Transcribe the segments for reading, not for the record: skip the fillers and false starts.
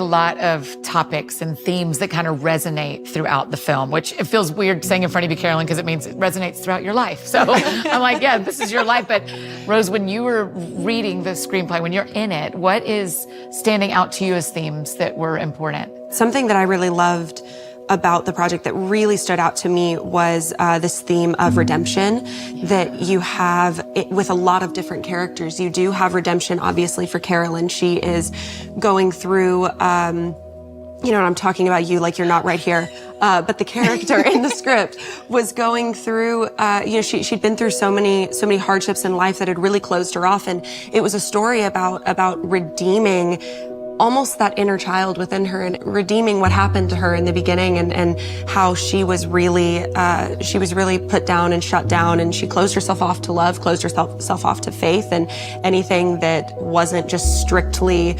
a lot of topics and themes that kind of resonate throughout the film, which it feels weird saying in front of you, Carolyn, because it means it resonates throughout your life. So I'm like, yeah, this is your life. But Rose, when you were reading the screenplay, when you're in it, what is standing out to you as themes that were important? Something that I really loved about the project that really stood out to me was this theme of redemption that you have with a lot of different characters. You do have redemption, obviously, for Carolyn. She is going through, you know, and I'm talking about you like you're not right here, but the character in the script was going through, you know, she'd been through so many hardships in life that had really closed her off, and it was a story about redeeming almost that inner child within her and redeeming what happened to her in the beginning, and how she was really put down and shut down, and she closed herself off to love, closed herself off to faith, and anything that wasn't just strictly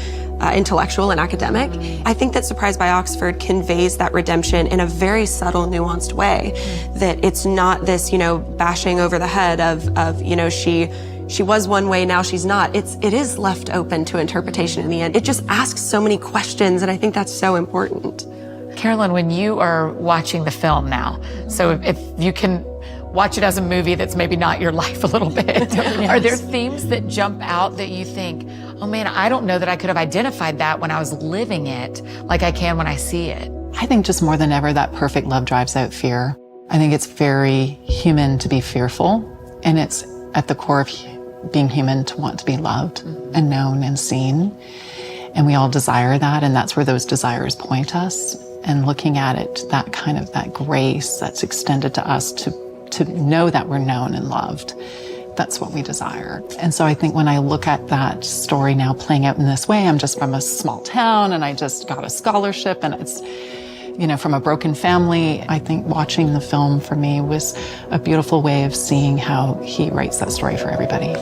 intellectual and academic. I think that Surprised by Oxford conveys that redemption in a very subtle, nuanced way, that it's not this, you know, bashing over the head of you know, she was one way, now she's not. It is left open to interpretation in the end. It just asks so many questions, and I think that's so important. Carolyn, when you are watching the film now, so if you can watch it as a movie that's maybe not your life a little bit, yes. Are there themes that jump out that you think, oh man, I don't know that I could have identified that when I was living it like I can when I see it? I think just more than ever, that perfect love drives out fear. I think it's very human to be fearful, and it's at the core of being human to want to be loved and known and seen. And we all desire that, and that's where those desires point us. And looking at it, that kind of that grace that's extended to us to know that we're known and loved, that's what we desire. And so I think when I look at that story now playing out in this way, I'm just from a small town and I just got a scholarship, and it's, you know, from a broken family. I think watching the film for me was a beautiful way of seeing how he writes that story for everybody.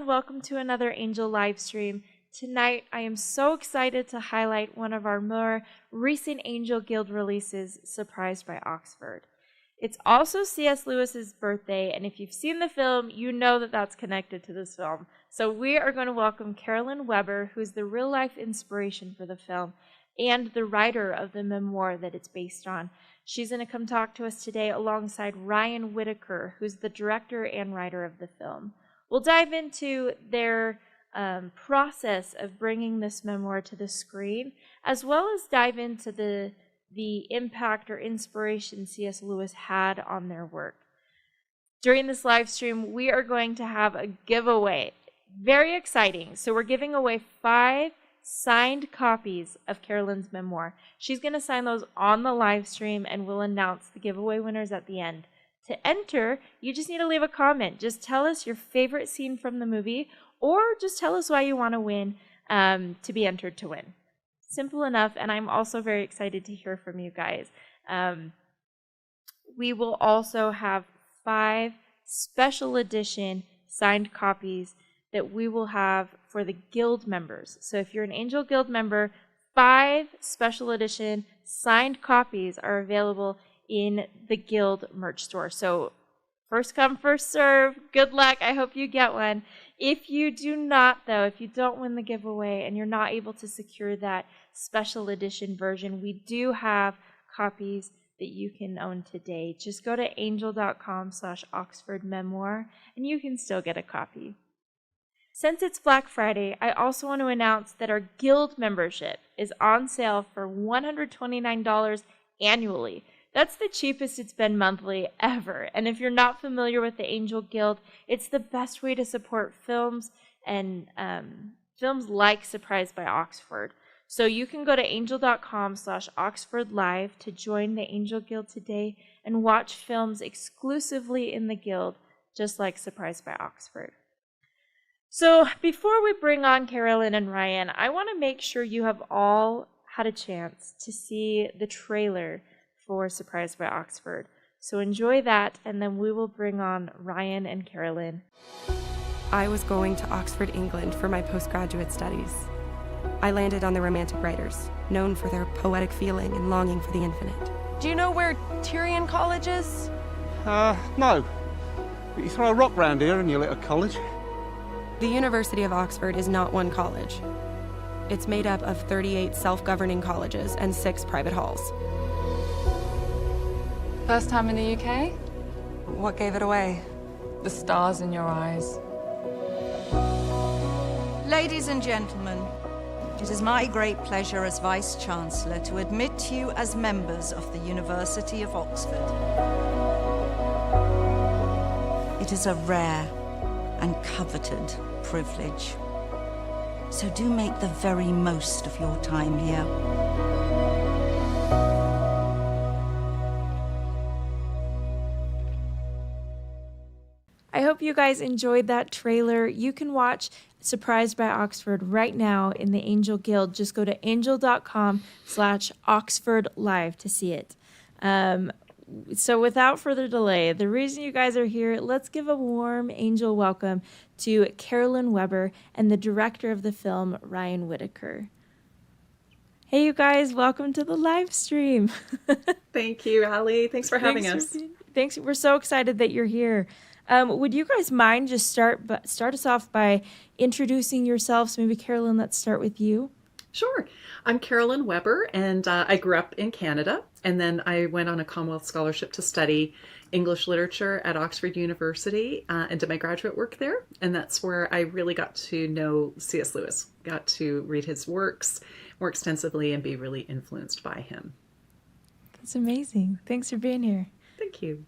Welcome to another Angel live stream. Tonight, I am so excited to highlight one of our more recent Angel Guild releases, Surprised by Oxford. It's also C.S. Lewis's birthday, and if you've seen the film, you know that that's connected to this film. So we are going to welcome Carolyn Weber, who's the real-life inspiration for the film and the writer of the memoir that it's based on. She's going to come talk to us today alongside Ryan Whitaker, who's the director and writer of the film. We'll dive into their process of bringing this memoir to the screen, as well as dive into the impact or inspiration C.S. Lewis had on their work. During this live stream, we are going to have a giveaway. Very exciting. So we're giving away 5 signed copies of Carolyn's memoir. She's going to sign those on the live stream, and we'll announce the giveaway winners at the end. To enter, you just need to leave a comment. Just tell us your favorite scene from the movie, or just tell us why you want to win, to be entered to win. Simple enough, and I'm also very excited to hear from you guys. We will also have 5 special edition signed copies that we will have for the Guild members. So if you're an Angel Guild member, 5 special edition signed copies are available in the Guild merch store. So first come, first serve. Good luck. I hope you get one. If you do not, though, if you don't win the giveaway and you're not able to secure that special edition version, we do have copies that you can own today. Just go to angel.com/Oxford Memoir and you can still get a copy. Since it's Black Friday, I also want to announce that our Guild membership is on sale for $129 annually. That's the cheapest it's been monthly ever. And if you're not familiar with the Angel Guild, it's the best way to support films and films like Surprised by Oxford. So you can go to angel.com/Oxford Live to join the Angel Guild today and watch films exclusively in the Guild, just like Surprised by Oxford. So before we bring on Carolyn and Ryan, I want to make sure you have all had a chance to see the trailer for Surprised by Oxford. So enjoy that, and then we will bring on Ryan and Carolyn. I was going to Oxford, England for my postgraduate studies. I landed on the Romantic writers, known for their poetic feeling and longing for the infinite. Do you know where Tyrion College is? No. But you throw a rock round here and you're at a college. The University of Oxford is not one college. It's made up of 38 self-governing colleges and 6 private halls. First time in the UK? What gave it away? The stars in your eyes. Ladies and gentlemen, it is my great pleasure as Vice-Chancellor to admit you as members of the University of Oxford. It is a rare and coveted privilege. So do make the very most of your time here. I hope you guys enjoyed that trailer. You can watch Surprised by Oxford right now in the Angel Guild. Just go to angel.com/Oxford Live to see it. So without further delay, the reason you guys are here, let's give a warm Angel welcome to Carolyn Weber and the director of the film, Ryan Whitaker. Hey, you guys, welcome to the live stream. Thank you, Allie. Thanks for having us. Thanks. We're so excited that you're here. Would you guys mind just start us off by introducing yourselves? Maybe Carolyn, let's start with you. Sure. I'm Carolyn Weber, and I grew up in Canada, and then I went on a Commonwealth Scholarship to study English literature at Oxford University and did my graduate work there. And that's where I really got to know C.S. Lewis, got to read his works more extensively and be really influenced by him. That's amazing. Thanks for being here. Thank you.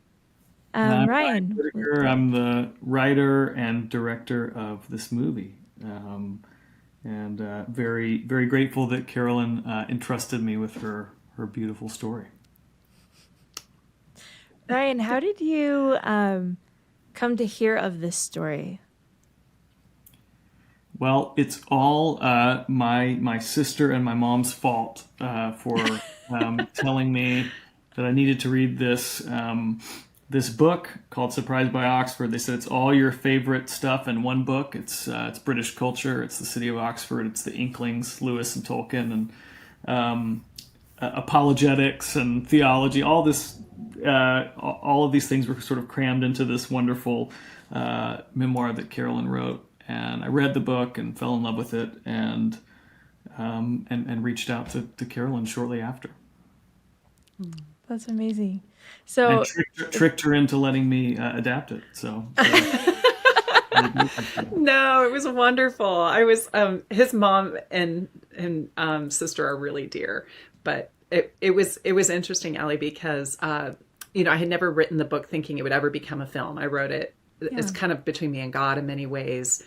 Ryan. Whitaker. I'm the writer and director of this movie. And very, very grateful that Carolyn entrusted me with her beautiful story. Ryan, how did you come to hear of this story? Well, it's all my sister and my mom's fault for telling me that I needed to read this book called Surprised by Oxford. They said it's all your favorite stuff in one book. It's British culture. It's the city of Oxford. It's the Inklings, Lewis and Tolkien, and apologetics and theology. All of these things were sort of crammed into this wonderful memoir that Carolyn wrote. And I read the book and fell in love with it, and reached out to Carolyn shortly after. That's amazing. So and tricked her into letting me adapt it. So No, it was wonderful. I was his mom and sister are really dear, but it was interesting, Allie, because you know, I had never written the book thinking it would ever become a film. I wrote it. It's kind of between me and God in many ways,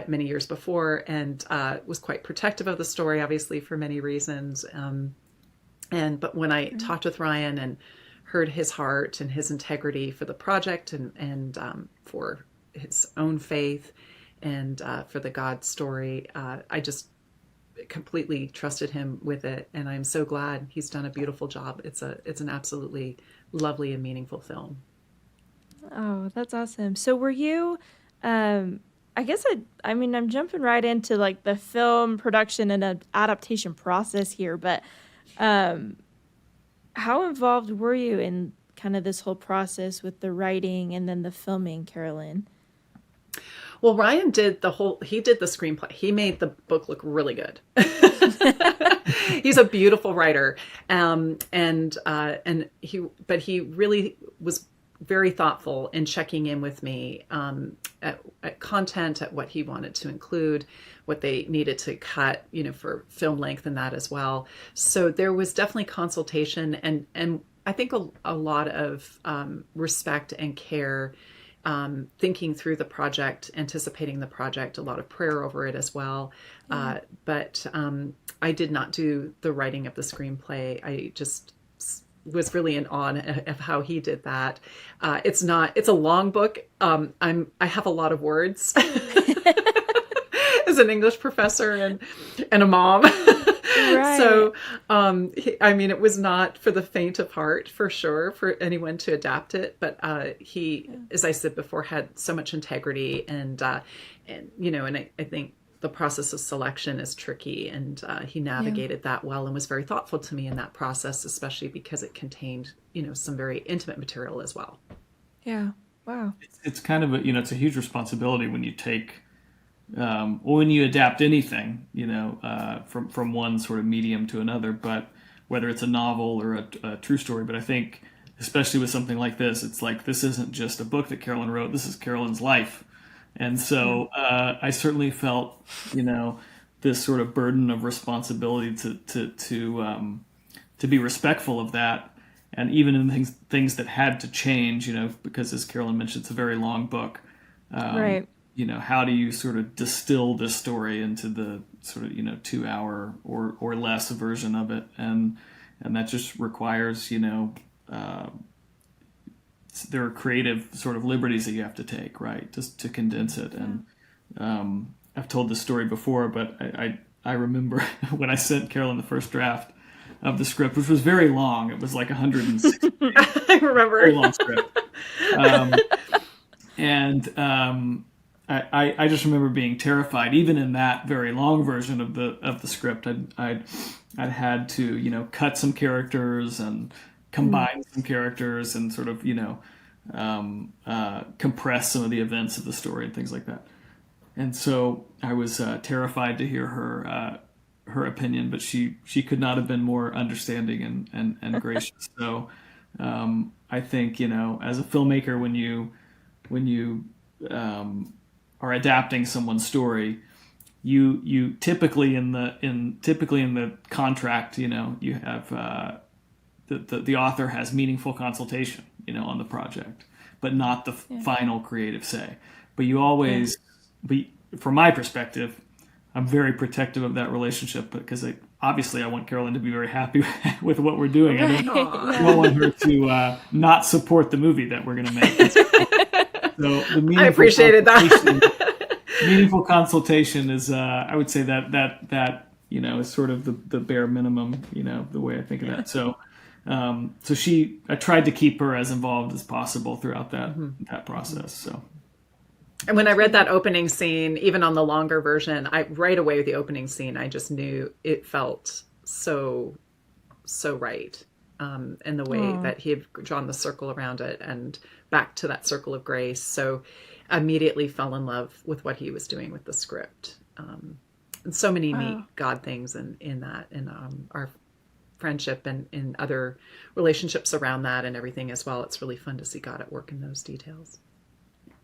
many years before, and was quite protective of the story, obviously for many reasons. But when I talked with Ryan and heard his heart and his integrity for the project and for his own faith and for the God story, I just completely trusted him with it, and I'm so glad he's done a beautiful job. It's an absolutely lovely and meaningful film. Oh, that's awesome. So were you, I guess I mean, I'm jumping right into like the film production and adaptation process here, but how involved were you in kind of this whole process with the writing and then the filming, Carolyn? Well, Ryan did the screenplay. He made the book look really good. He's a beautiful writer. And he really was very thoughtful in checking in with me at content, at what he wanted to include, what they needed to cut, you know, for film length and that as well. So there was definitely consultation and I think a lot of respect and care, thinking through the project, anticipating the project, a lot of prayer over it as well. But I did not do the writing of the screenplay. I just was really in awe of how he did that. It's a long book. I have a lot of words as an English professor and a mom. Right. So, I mean, it was not for the faint of heart, for sure, for anyone to adapt it. But he, as I said before, had so much integrity, and you know, and I think the process of selection is tricky, and he navigated that well, and was very thoughtful to me in that process, especially because it contained, you know, some very intimate material as well. Yeah. Wow. It's kind of it's a huge responsibility when you take. When you adapt anything, you know, from one sort of medium to another, but whether it's a novel or a true story. But I think, especially with something like this, it's like, this isn't just a book that Carolyn wrote. This is Carolyn's life. And so I certainly felt, you know, this sort of burden of responsibility to be respectful of that. And even in things that had to change, you know, because as Carolyn mentioned, it's a very long book. Right. You know, how do you sort of distill this story into the sort of, you know, 2 hour or less version of it, and that just requires, you know, there are creative sort of liberties that you have to take, right, just to condense it. And I've told this story before, but I remember when I sent Carolyn the first draft of the script, which was very long. It was like 160. I remember. Very long script. I just remember being terrified, even in that very long version of the script. I'd had to, you know, cut some characters and combine some characters and sort of, you know, compress some of the events of the story and things like that. And so I was terrified to hear her opinion, but she could not have been more understanding and gracious. So I think, you know, as a filmmaker, when you are adapting someone's story, you typically in the contract, you know, you have the author has meaningful consultation, you know, on the project, but not the final creative say. But you always, from my perspective, I'm very protective of that relationship, because obviously I want Carolyn to be very happy with what we're doing. I don't want her to not support the movie that we're going to make. So I appreciated that. Meaningful consultation is, I would say that you know, is sort of the bare minimum, you know, the way I think of that. So, I tried to keep her as involved as possible throughout that process. So, and when I read that opening scene, even on the longer version, right away with the opening scene, I just knew it felt so right. And the way that he had drawn the circle around it and back to that circle of grace. So immediately fell in love with what he was doing with the script. And so many neat God things in that, and our friendship and in other relationships around that and everything as well. It's really fun to see God at work in those details.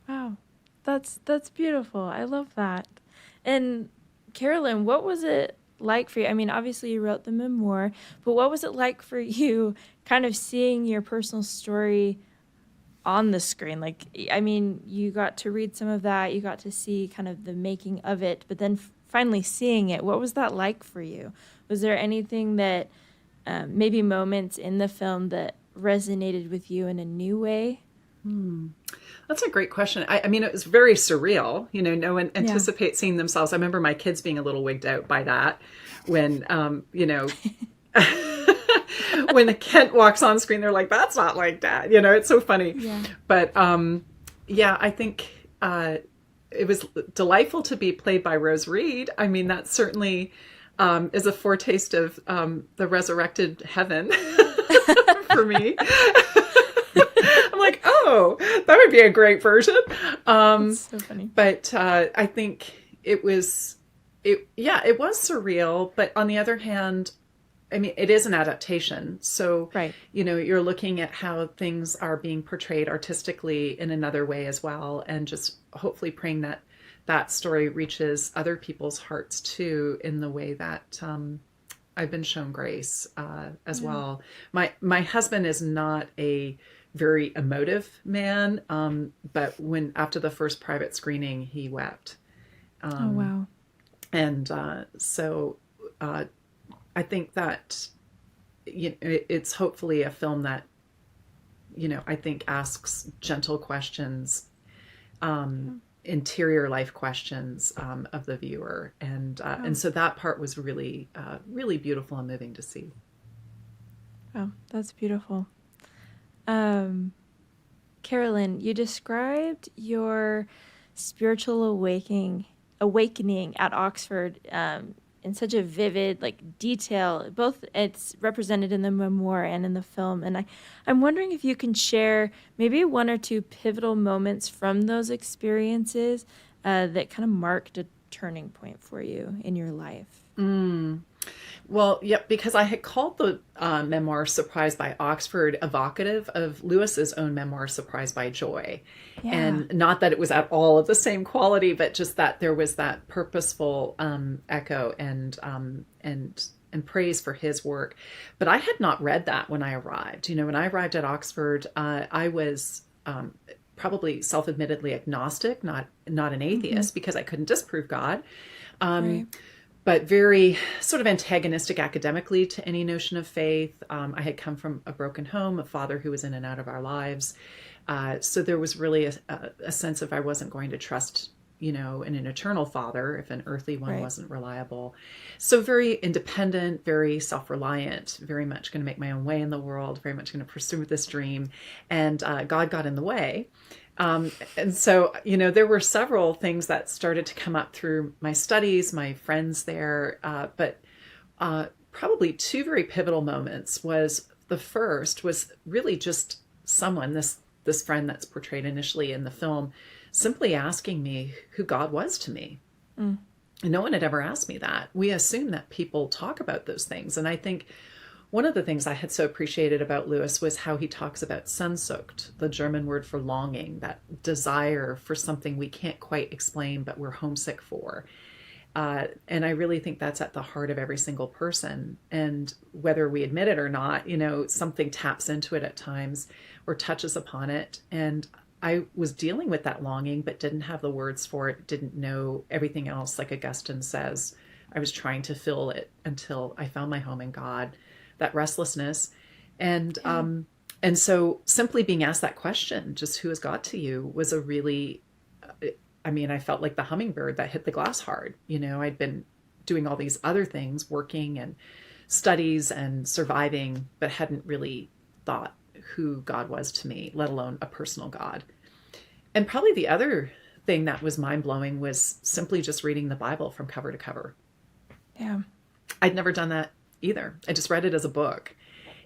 Wow. That's beautiful. I love that. And Carolyn, what was it like for you? I mean, obviously you wrote the memoir, but what was it like for you kind of seeing your personal story on the screen? Like, I mean, you got to read some of that, you got to see kind of the making of it, but then finally seeing it, what was that like for you? Was there anything that maybe moments in the film that resonated with you in a new way? That's a great question. I mean, it was very surreal. No one anticipates seeing themselves. I remember my kids being a little wigged out by that when, when the Kent walks on screen, they're like, that's not like Dad. It's so funny. Yeah. But I think it was delightful to be played by Rose Reed. I mean, that certainly is a foretaste of the resurrected heaven for me. I'm like, oh, that would be a great version. That's so funny. But I think it was surreal. But on the other hand, I mean, it is an adaptation. So, right. You're looking at how things are being portrayed artistically in another way as well. And just hopefully praying that that story reaches other people's hearts too, in the way that I've been shown grace as well. My husband is not a very emotive man, but after the first private screening, he wept. Oh, wow. And so I think that it's hopefully a film that I think asks gentle questions, interior life questions of the viewer, and so that part was really really beautiful and moving to see. Oh, that's beautiful. Carolyn, you described your spiritual awakening at Oxford in such a vivid detail. Both it's represented in the memoir and in the film. And I'm wondering if you can share maybe one or two pivotal moments from those experiences that kind of marked a turning point for you in your life. Well, because I had called the memoir Surprised by Oxford evocative of Lewis's own memoir, Surprised by Joy. Yeah. And not that it was at all of the same quality, but just that there was that purposeful echo and praise for his work. But I had not read that when I arrived. When I arrived at Oxford, I was probably self-admittedly agnostic, not an atheist, because I couldn't disprove God. Right. But very sort of antagonistic academically to any notion of faith. I had come from a broken home, a father who was in and out of our lives. So there was really a sense of I wasn't going to trust, in an eternal father if an earthly one wasn't reliable. So very independent, very self-reliant, very much going to make my own way in the world, very much going to pursue this dream. And God got in the way. And so, there were several things that started to come up through my studies, my friends there, but probably two very pivotal moments. The first was really just someone, this friend that's portrayed initially in the film, simply asking me who God was to me. And no one had ever asked me that. We assume that people talk about those things. And I think one of the things I had so appreciated about Lewis was how he talks about Sehnsucht, the German word for longing, that desire for something we can't quite explain, but we're homesick for. And I really think that's at the heart of every single person. And whether we admit it or not, something taps into it at times or touches upon it. And I was dealing with that longing, but didn't have the words for it, didn't know everything else. Like Augustine says, I was trying to fill it until I found my home in God. That restlessness. And so simply being asked that question, just who is God to you, was a really, I felt like the hummingbird that hit the glass hard. I'd been doing all these other things, working and studies and surviving, but hadn't really thought who God was to me, let alone a personal God. And probably the other thing that was mind-blowing was simply just reading the Bible from cover to cover. Yeah. I'd never done that either. I just read it as a book,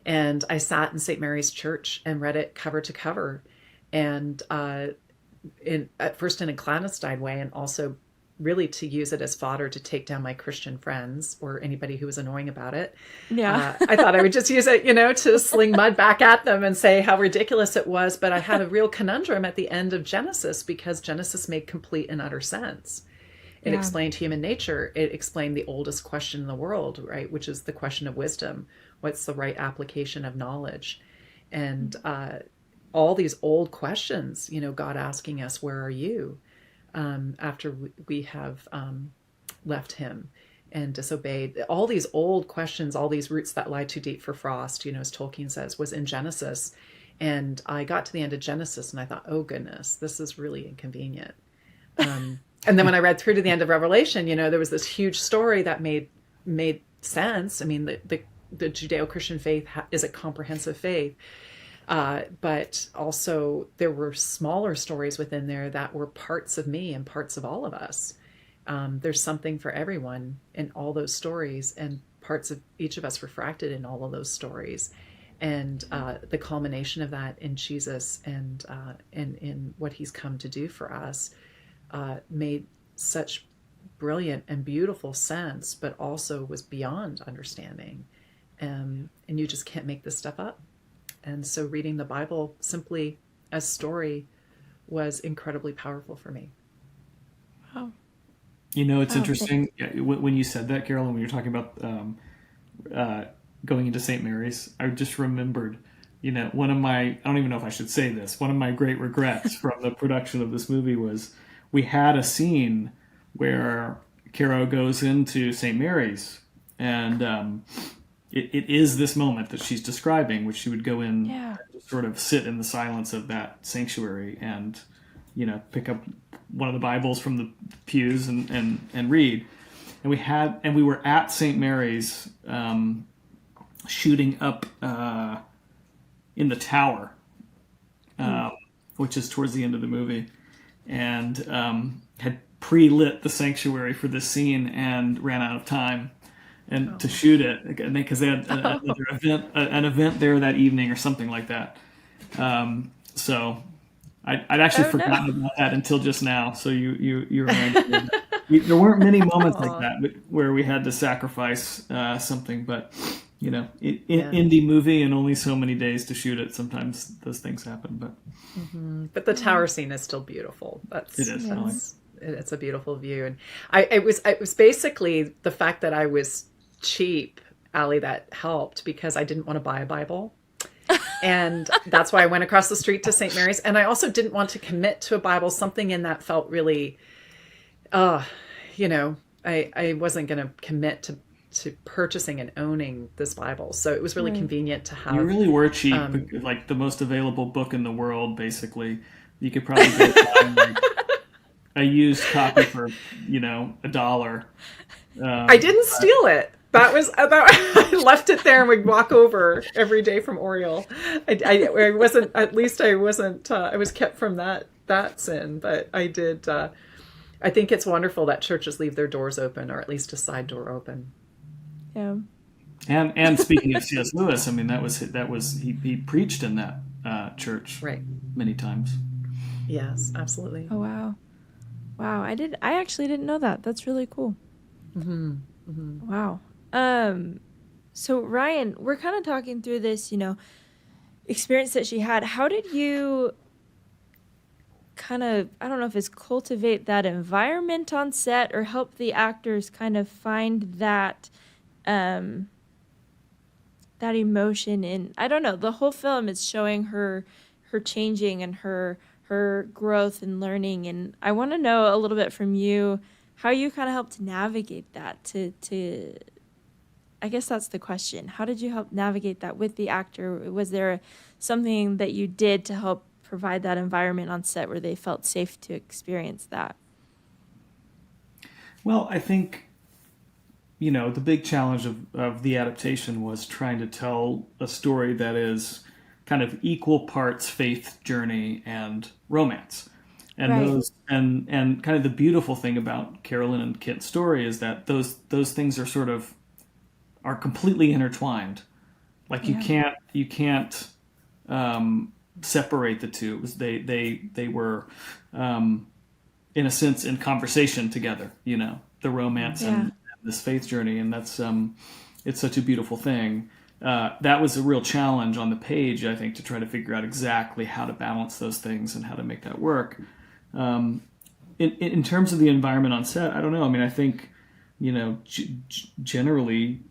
and I sat in St. Mary's Church and read it cover to cover, and at first in a clandestine way, and also really to use it as fodder to take down my Christian friends or anybody who was annoying about it. Yeah. I thought I would just use it, to sling mud back at them and say how ridiculous it was. But I had a real conundrum at the end of Genesis, because Genesis made complete and utter sense. It explained human nature. It explained the oldest question in the world, right? Which is the question of wisdom. What's the right application of knowledge? And all these old questions, God asking us, where are you? After we have left him and disobeyed. All these old questions, all these roots that lie too deep for frost, as Tolkien says, was in Genesis. And I got to the end of Genesis and I thought, oh goodness, this is really inconvenient. And then when I read through to the end of Revelation, there was this huge story that made sense. I mean, the Judeo-Christian faith is a comprehensive faith. But also there were smaller stories within there that were parts of me and parts of all of us. There's something for everyone in all those stories, and parts of each of us refracted in all of those stories. And the culmination of that in Jesus and in what he's come to do for us made such brilliant and beautiful sense, but also was beyond understanding. And you just can't make this stuff up. And so reading the Bible simply as story was incredibly powerful for me. Wow. It's interesting when you said that, Carolyn, when you're talking about going into St. Mary's, I just remembered, one of my, I don't even know if I should say this, one of my great regrets from the production of this movie was we had a scene where Caro goes into St. Mary's, and it is this moment that she's describing, which she would go in, and just sort of sit in the silence of that sanctuary and, pick up one of the Bibles from the pews and read. And we were at St. Mary's shooting up in the tower, which is towards the end of the movie, and had pre-lit the sanctuary for this scene and ran out of time and to shoot it, because they had another event there that evening or something like that. So I'd actually forgotten about that until just now. So you reminded me. There weren't many moments like that where we had to sacrifice something, but indie movie and only so many days to shoot it. Sometimes those things happen, but the tower scene is still beautiful. It is. It's a beautiful view, and it was basically the fact that I was cheap, Allie, that helped, because I didn't want to buy a Bible. And that's why I went across the street to St. Mary's. And I also didn't want to commit to a Bible. Something in that felt really, I wasn't going to commit to purchasing and owning this Bible. So it was really convenient to have. You really were cheap, like the most available book in the world, basically. You could probably get a used copy for, $1. I didn't steal it. I left it there and would walk over every day from Oriole. I wasn't, at least I wasn't, I was kept from that sin, but I did, I think it's wonderful that churches leave their doors open, or at least a side door open. Yeah. And speaking of C.S. Lewis, I mean, that was he preached in that church many times. Yes, absolutely. Oh, wow. Wow. I actually didn't know that. That's really cool. Mm-hmm. Mm-hmm. Wow. So Ryan, we're kind of talking through this, experience that she had. How did you kind of, I don't know if it's cultivate that environment on set or help the actors kind of find that, that emotion in, I don't know, the whole film is showing her changing and her growth and learning. And I want to know a little bit from you, how you kind of helped navigate that to I guess that's the question. How did you help navigate that with the actor? Was there something that you did to help provide that environment on set where they felt safe to experience that? Well, I think, the big challenge of the adaptation was trying to tell a story that is kind of equal parts faith journey and romance. And those and kind of the beautiful thing about Carolyn and Kit's story is that those things are completely intertwined. Like you can't separate the two. They were in a sense, in conversation together, the romance and this faith journey. And that's, it's such a beautiful thing. That was a real challenge on the page, I think, to try to figure out exactly how to balance those things and how to make that work. In terms of the environment on set, I don't know. I mean, I think, generally,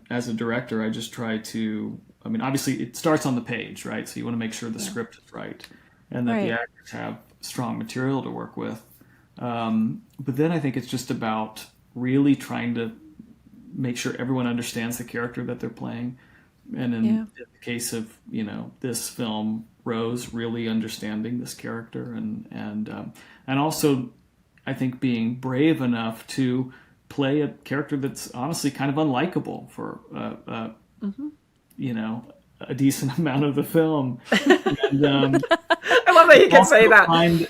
as a director, I just try to, obviously it starts on the page, right? So you want to make sure the script is right and that the actors have strong material to work with. But then I think it's just about really trying to make sure everyone understands the character that they're playing. And in the case of, this film, Rose really understanding this character and also I think being brave enough to play a character that's honestly kind of unlikable for, a decent amount of the film. And, I love that you can say that. I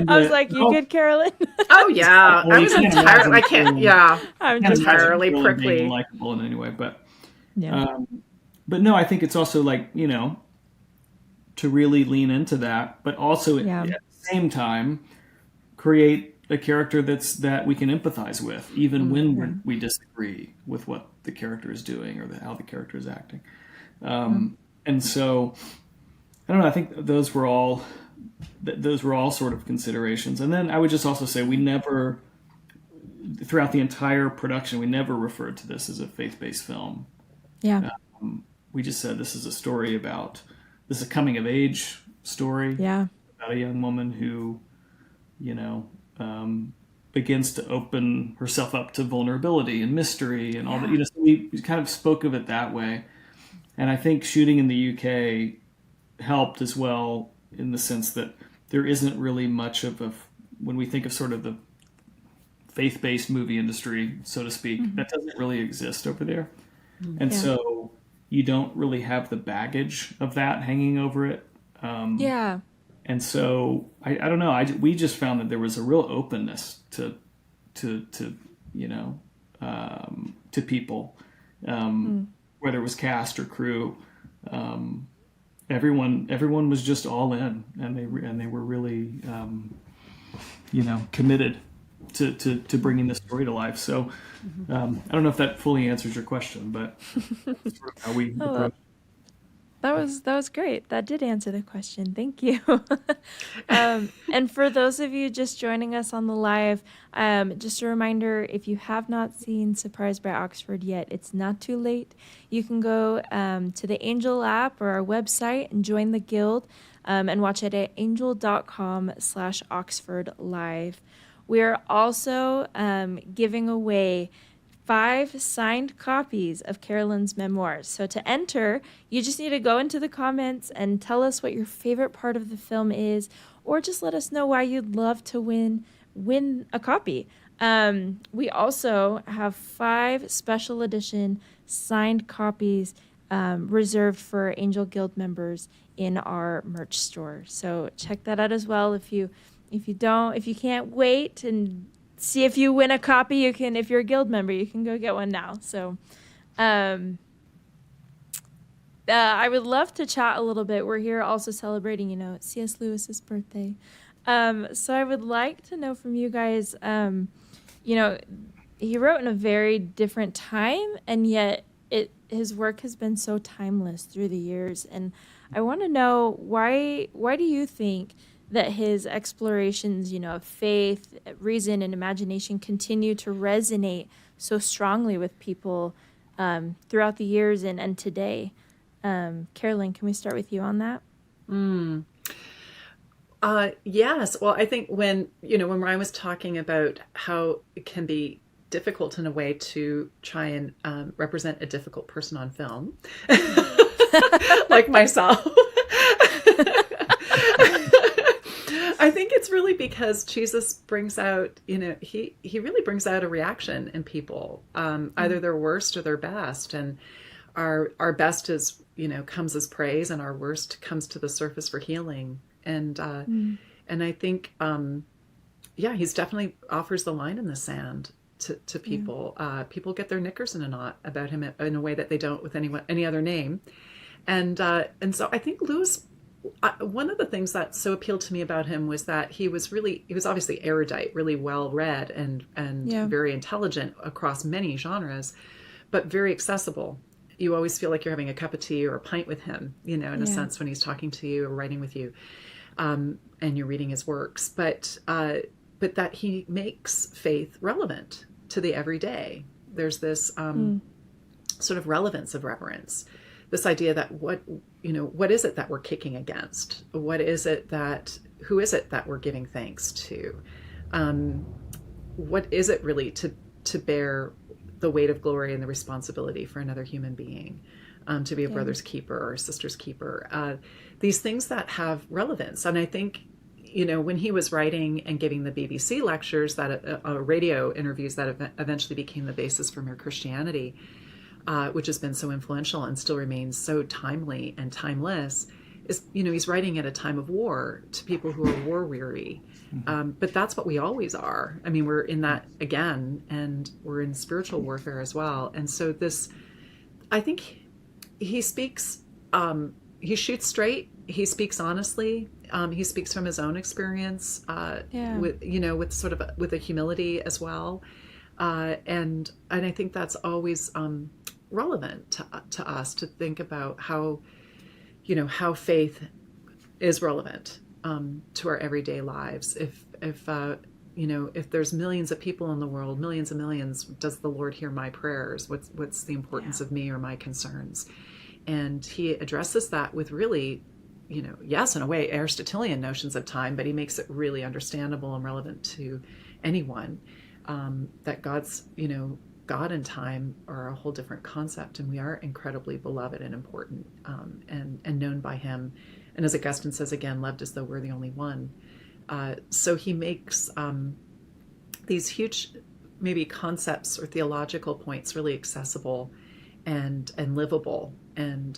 was like, you good, Carolyn? Oh yeah, I was entirely. I can't. Yeah, I'm entirely really prickly. Being likable in any way, but no, I think it's also like to really lean into that, but also at the same time create a character that we can empathize with, even when we disagree with what the character is doing or how the character is acting. And so, I don't know. I think those were all sort of considerations. And then I would just also say we never, throughout the entire production, we never referred to this as a faith-based film. Yeah. We just said this is a coming of age story. Yeah. About a young woman who, begins to open herself up to vulnerability and mystery and all that. So we kind of spoke of it that way. And I think shooting in the UK helped as well in the sense that there isn't really much of when we think of sort of the faith-based movie industry, so to speak, that doesn't really exist over there. And so you don't really have the baggage of that hanging over it. And so I don't know. We just found that there was a real openness to people, whether it was cast or crew. Everyone was just all in, and they were really committed to bringing this story to life. So I don't know if that fully answers your question, but that's sort of how we approach. That was great. That did answer the question. Thank you. And for those of you just joining us on the live, just a reminder, if you have not seen Surprised by Oxford yet, it's not too late. You can go to the Angel app or our website and join the guild and watch it at angel.com/Oxford Live. We are also giving away 5 signed copies of Carolyn's memoirs. So to enter, you just need to go into the comments and tell us what your favorite part of the film is, or just let us know why you'd love to win a copy. We also have 5 special edition signed copies reserved for Angel Guild members in our merch store. So check that out as well. If you can't wait and see if you win a copy, you can, if you're a guild member, you can go get one now. So I would love to chat a little bit. We're here also celebrating, C.S. Lewis's birthday. So I would like to know from you guys, he wrote in a very different time, and yet his work has been so timeless through the years. And I want to know, why do you think that his explorations, of faith, reason, and imagination continue to resonate so strongly with people throughout the years and today? Carolyn, can we start with you on that? Yes. Well, I think when Ryan was talking about how it can be difficult in a way to try and represent a difficult person on film, like myself, I think it's really because Jesus brings out, he really brings out a reaction in people, either their worst or their best. And our best is, comes as praise, and our worst comes to the surface for healing. And I think, he's definitely offers the line in the sand to people. People get their knickers in a knot about him in a way that they don't with any other name. And so I think Lewis one of the things that so appealed to me about him was that he was obviously erudite, really well read, and very intelligent across many genres, but very accessible. You always feel like you're having a cup of tea or a pint with him, in a sense, when he's talking to you or writing with you, and you're reading his works. But that he makes faith relevant to the everyday. There's this sort of relevance of reverence. This idea that what is it that we're kicking against? Who is it that we're giving thanks to? What is it really to bear the weight of glory and the responsibility for another human being, to be a brother's keeper or a sister's keeper? These things that have relevance. And I think, when he was writing and giving the BBC lectures, that radio interviews that eventually became the basis for Mere Christianity, which has been so influential and still remains so timely and timeless, is, he's writing at a time of war to people who are war weary. But that's what we always are. I mean, we're in that again, and we're in spiritual warfare as well. And so I think he speaks, he shoots straight, he speaks honestly, he speaks from his own experience, with sort of with a humility as well. And I think that's always relevant to us to think about how faith is relevant to our everyday lives. If there's millions of people in the world, millions and millions, does the Lord hear my prayers? What's the importance of me or my concerns? And he addresses that with really, yes, in a way, Aristotelian notions of time, but he makes it really understandable and relevant to anyone. That God and time are a whole different concept, and we are incredibly beloved and important, and known by him. And as Augustine says again, loved as though we're the only one. So he makes these huge, maybe concepts or theological points really accessible and livable. And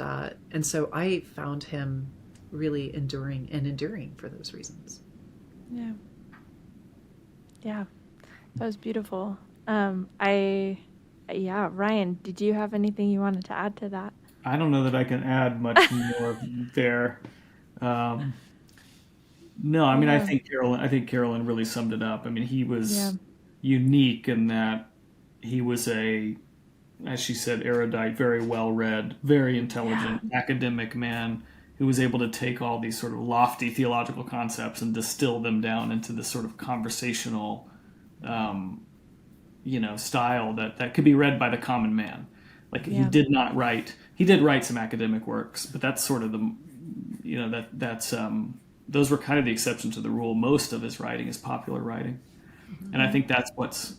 so I found him really enduring for those reasons. Yeah. Yeah. That was beautiful. Ryan, did you have anything you wanted to add to that? I don't know that I can add much more there. No, I mean, I think Carolyn really summed it up. I mean, he was unique in that he was as she said, erudite, very well read, very intelligent academic man who was able to take all these sort of lofty theological concepts and distill them down into this sort of conversational style that could be read by the common man. Like he did write some academic works, but that's sort of those were kind of the exception to the rule. Most of his writing is popular writing. And I think that's what's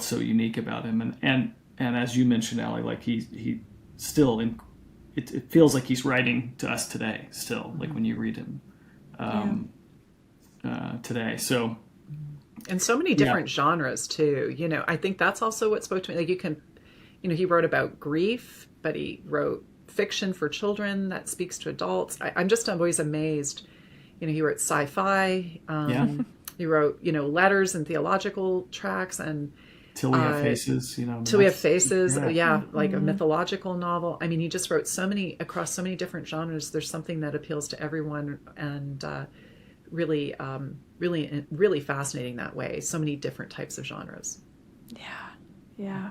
so unique about him. And as you mentioned, Allie, like he still, it feels like he's writing to us today still, like when you read him today. So, and so many different genres too. I think that's also what spoke to me. Like he wrote about grief, but he wrote fiction for children that speaks to adults. I'm just always amazed. He wrote sci-fi. He wrote, letters and theological tracts, and Till We Have Faces. Till We Have Faces. Like a mythological novel. I mean, he just wrote across so many different genres. There's something that appeals to everyone, and really fascinating that way. So many different types of genres. Yeah.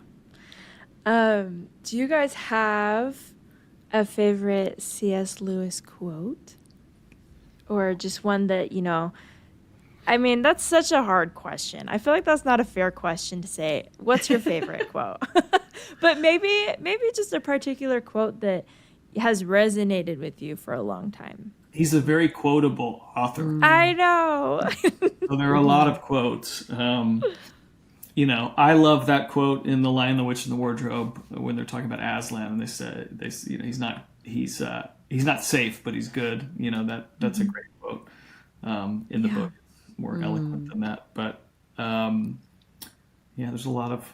Do you guys have a favorite C.S. Lewis quote? Or just one that, I mean, that's such a hard question. I feel like that's not a fair question to say, what's your favorite quote? But maybe just a particular quote that has resonated with you for a long time. He's a very quotable author. I know. So there are a lot of quotes. I love that quote in The Lion, the Witch, and the Wardrobe when they're talking about Aslan, and they say he's not safe, but he's good. That's a great quote in the book. It's more eloquent than that, but there's a lot of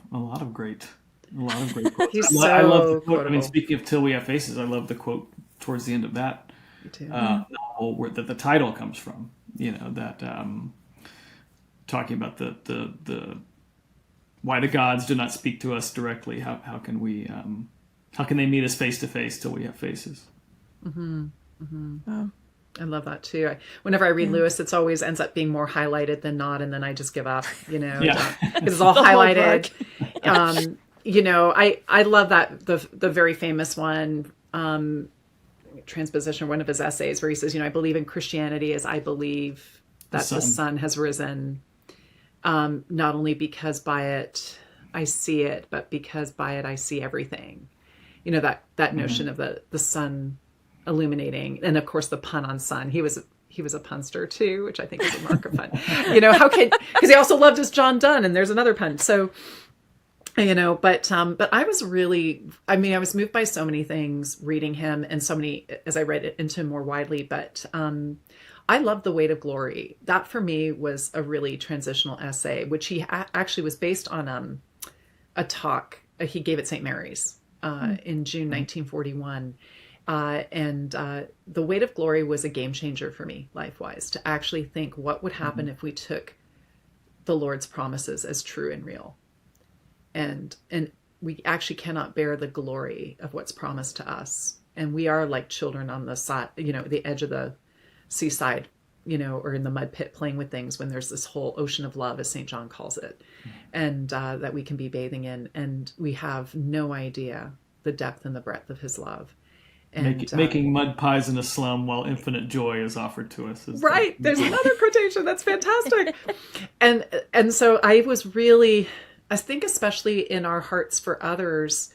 great quotes. I love the quote. Quotable. I mean, speaking of Till We Have Faces, I love the quote towards the end of that novel where the title comes from. Talking about the why the gods do not speak to us directly. How can they meet us face to face till we have faces? I love that too. Whenever I read Lewis, it's always ends up being more highlighted than not, and then I just give up, because it's all highlighted. I love that the very famous one, transposition, one of his essays where he says, I believe in Christianity as I believe that the sun has risen, not only because by it I see it, but because by it I see everything. That notion of the sun illuminating, and of course the pun on sun. He was a punster too, which I think is a mark of fun. Because he also loved his John Donne, and there's another pun. So, but I was moved by so many things reading him, and so many as I read it into him more widely. But I loved The Weight of Glory. That for me was a really transitional essay, which he actually was based on a talk he gave at St. Mary's in June 1941. And The Weight of Glory was a game changer for me, life-wise, to actually think what would happen if we took the Lord's promises as true and real. And we actually cannot bear the glory of what's promised to us. And we are like children on the side, the edge of the seaside, or in the mud pit playing with things when there's this whole ocean of love, as St. John calls it, and that we can be bathing in. And we have no idea the depth and the breadth of his love. And, making mud pies in a slum while infinite joy is offered to us. Right. There's another quotation. That's fantastic. And so I was really, I think especially in our hearts for others,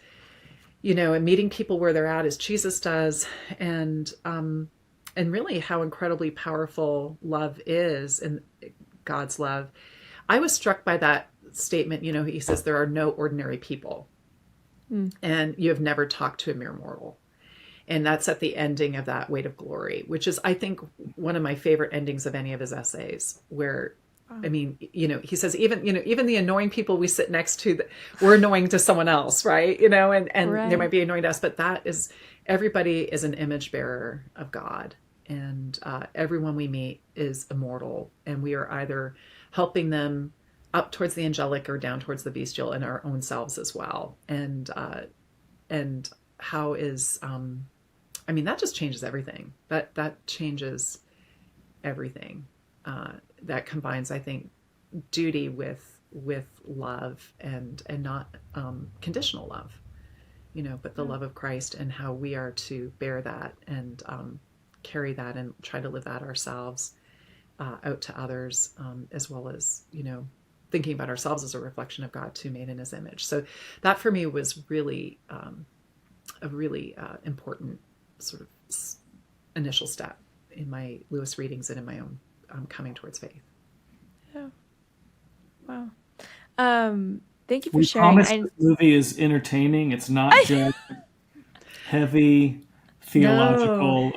and meeting people where they're at as Jesus does, and really how incredibly powerful love is, and God's love. I was struck by that statement. He says there are no ordinary people, and you have never talked to a mere mortal. And that's at the ending of that Weight of Glory, which is, I think, one of my favorite endings of any of his essays, where, he says, even the annoying people we sit next to, we're annoying to someone else, right? And right. They might be annoying to us, but everybody is an image bearer of God. And everyone we meet is immortal. And we are either helping them up towards the angelic or down towards the bestial in our own selves as well. And how is... that just changes everything. That changes everything. That combines, I think, duty with love and not conditional love, but the love of Christ, and how we are to bear that and carry that and try to live that ourselves out to others, as well as, thinking about ourselves as a reflection of God too, made in his image. So that for me was really a really important sort of initial step in my Lewis readings and in my own coming towards faith. Yeah. Wow. Thank you for we sharing. Promise the movie is entertaining. It's not just heavy theological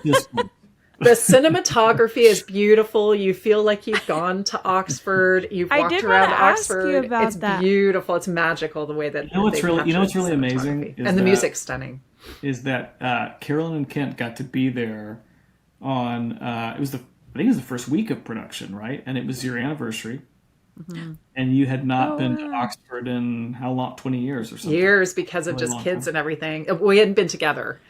discourse. The cinematography is beautiful. You feel like you've gone to Oxford. You've walked around Oxford. It's beautiful. It's magical the way that what's really amazing, and the music's stunning. Is that Carolyn and Kent got to be there on I think it was the first week of production, right? And it was your anniversary. Mm-hmm. And you had not been to Oxford in how long? 20 years or something? Years, because of just kids and everything. We hadn't been together.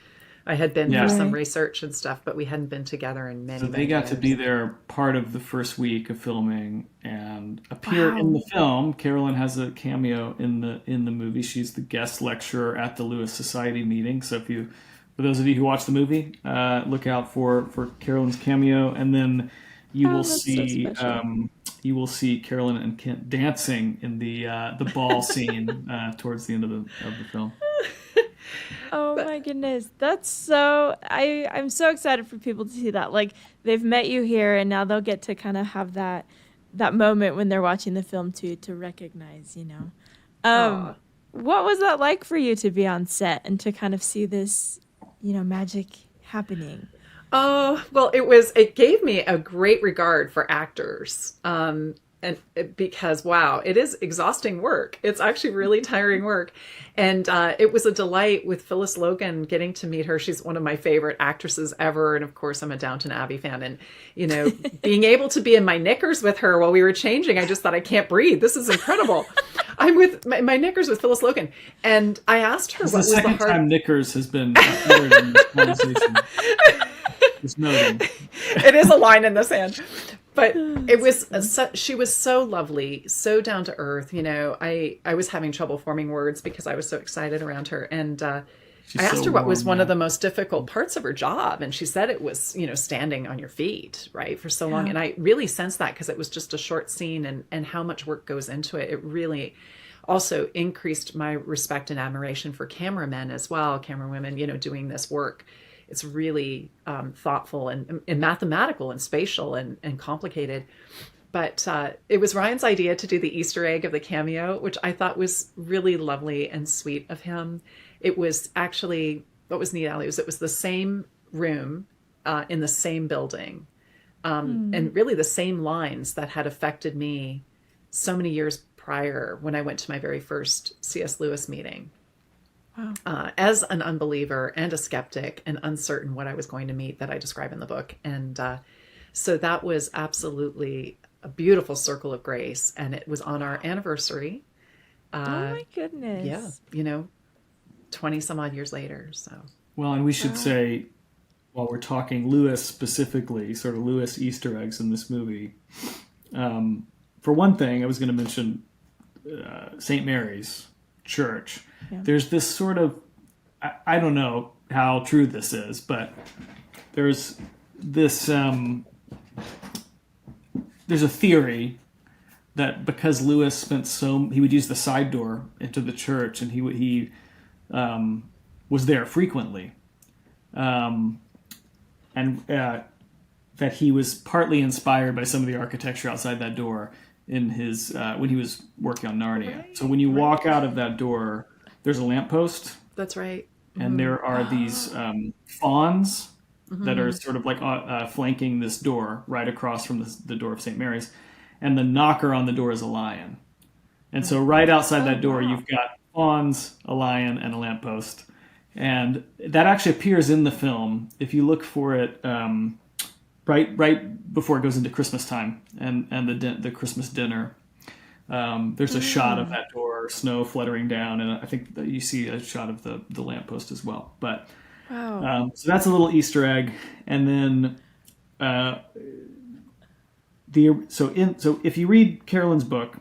I had been for some research and stuff, but we hadn't been together in many years. So they got to be there part of the first week of filming and appear in the film. Carolyn has a cameo in the movie. She's the guest lecturer at the Lewis Society meeting. So for those of you who watch the movie, look out for Carolyn's cameo, and then you will see Carolyn and Kent dancing in the ball scene towards the end of the film. Oh my goodness. That's so, I'm so excited for people to see that. Like, they've met you here and now they'll get to kind of have that moment when they're watching the film too, to recognize, What was that like for you to be on set and to kind of see this, magic happening? Oh, well, it gave me a great regard for actors. Because, wow, it is exhausting work. It's actually really tiring work. And it was a delight with Phyllis Logan getting to meet her. She's one of my favorite actresses ever. And of course, I'm a Downton Abbey fan. And, being able to be in my knickers with her while we were changing, I just thought, I can't breathe. This is incredible. I'm with my knickers with Phyllis Logan, and I asked her It's what the was the second hard. time knickers has been uttered in this conversation. Just noting. It is a line in the sand, but it was she was so lovely, so down to earth. You know, I was having trouble forming words because I was so excited around her, and She's I asked so her what was warm, one of the most difficult parts of her job, and she said it was, you know, standing on your feet, right, for so long. And I really sensed that because it was just a short scene, and how much work goes into it. It really also increased my respect and admiration for cameramen as well, camera women, you know, doing this work. It's really thoughtful and mathematical and spatial and complicated. But it was Ryan's idea to do the Easter egg of the cameo, which I thought was really lovely and sweet of him. It was actually, what was neat, Allie, it was the same room in the same building. And really the same lines that had affected me so many years prior when I went to my very first C.S. Lewis meeting. Wow. As an unbeliever and a skeptic and uncertain what I was going to meet that I describe in the book. And so that was absolutely a beautiful circle of grace. And it was on our anniversary. Oh my goodness. Yeah. You know, 20 some odd years later. So, Well, and we should say, while we're talking Lewis specifically, sort of Lewis Easter eggs in this movie, for one thing, I was going to mention St. Mary's Church. Yeah. There's this sort of, I don't know how true this is, but there's this, there's a theory that because Lewis he would use the side door into the church, and he was there frequently, and that he was partly inspired by some of the architecture outside that door in his when he was working on Narnia. Right, so when you walk out of that door, there's a lamppost. That's right. And there are these fawns that are sort of like flanking this door right across from the door of St. Mary's. And the knocker on the door is a lion. And so right outside that door, you've got fawns, a lion, and a lamppost. And that actually appears in the film. If you look for it right before it goes into Christmas time and the Christmas dinner, there's a shot of that door, snow fluttering down, and I think that you see a shot of the lamppost as well. But so that's a little Easter egg. And then so if you read Carolyn's book,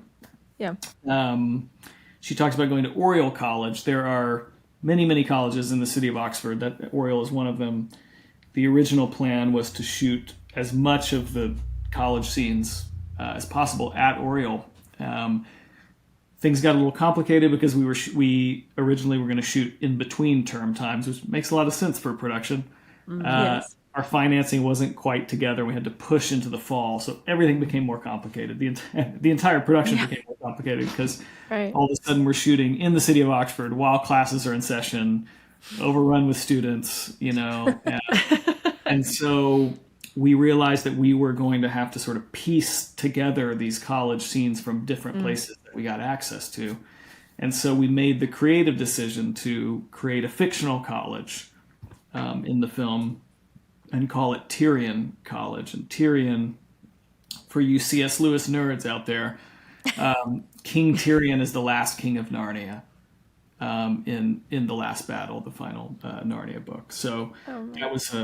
she talks about going to Oriel College. There are many colleges in the city of Oxford. That Oriel is one of them. The original plan was to shoot as much of the college scenes as possible at Oriel. Things got a little complicated because we originally were going to shoot in between term times, which makes a lot of sense for production. Yes. Our financing wasn't quite together. We had to push into the fall, so everything became more complicated. The entire production became more complicated because all of a sudden we're shooting in the city of Oxford while classes are in session, overrun with students, you know, and so we realized that we were going to have to sort of piece together these college scenes from different places that we got access to. And so we made the creative decision to create a fictional college in the film and call it Tyrion College. And Tyrion, for you C.S. Lewis nerds out there, King Tyrion is the last king of Narnia in The Last Battle, the final Narnia book. So that was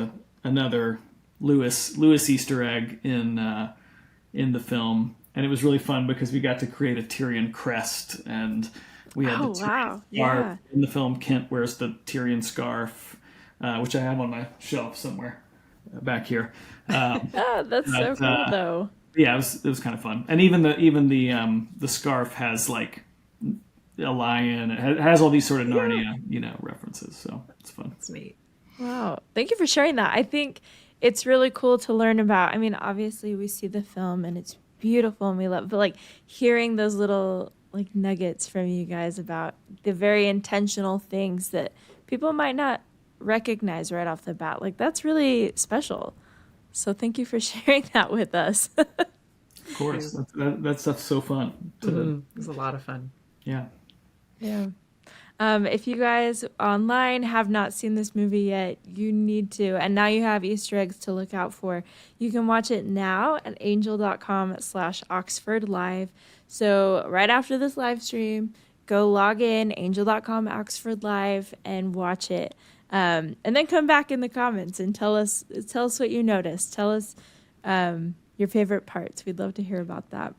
another Lewis Easter egg in the film, and it was really fun because we got to create a Tyrion crest, and we had the Tyrion scarf. In the film, Kent wears the Tyrion scarf, which I have on my shelf somewhere back here. That's so cool, though. Yeah, it was kind of fun, and even the scarf has like a lion. It has all these sort of Narnia, references. So it's fun. It's neat. Wow, thank you for sharing that. I think it's really cool to learn about. I mean, obviously we see the film and it's beautiful and we love it, but like hearing those little like nuggets from you guys about the very intentional things that people might not recognize right off the bat, like that's really special. So thank you for sharing that with us. Of course, that stuff's so fun. It was a lot of fun. Yeah. Yeah. If you guys online have not seen this movie yet, you need to. And now you have Easter eggs to look out for. You can watch it now at angel.com/Oxford Live. So right after this live stream, go log in, angel.com/Oxford Live, and watch it. And then come back in the comments and tell us what you noticed. Tell us your favorite parts. We'd love to hear about that.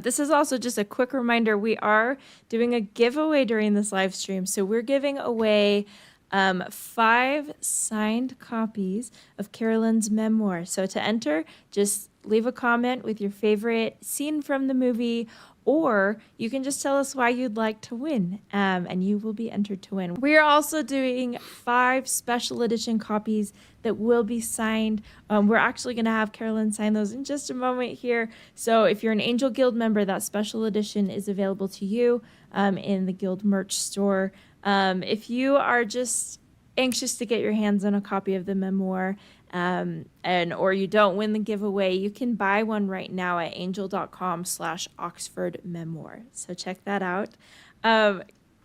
This is also just a quick reminder. We are doing a giveaway during this live stream. So we're giving away 5 signed copies of Carolyn's memoir. So to enter, just leave a comment with your favorite scene from the movie, or you can just tell us why you'd like to win, and you will be entered to win. We are also doing 5 special edition copies that will be signed. We're actually going to have Carolyn sign those in just a moment here. So if you're an Angel Guild member, that special edition is available to you in the Guild merch store. If you are just anxious to get your hands on a copy of the memoir, or you don't win the giveaway, you can buy one right now at angel.com/Oxford Memoir. So check that out.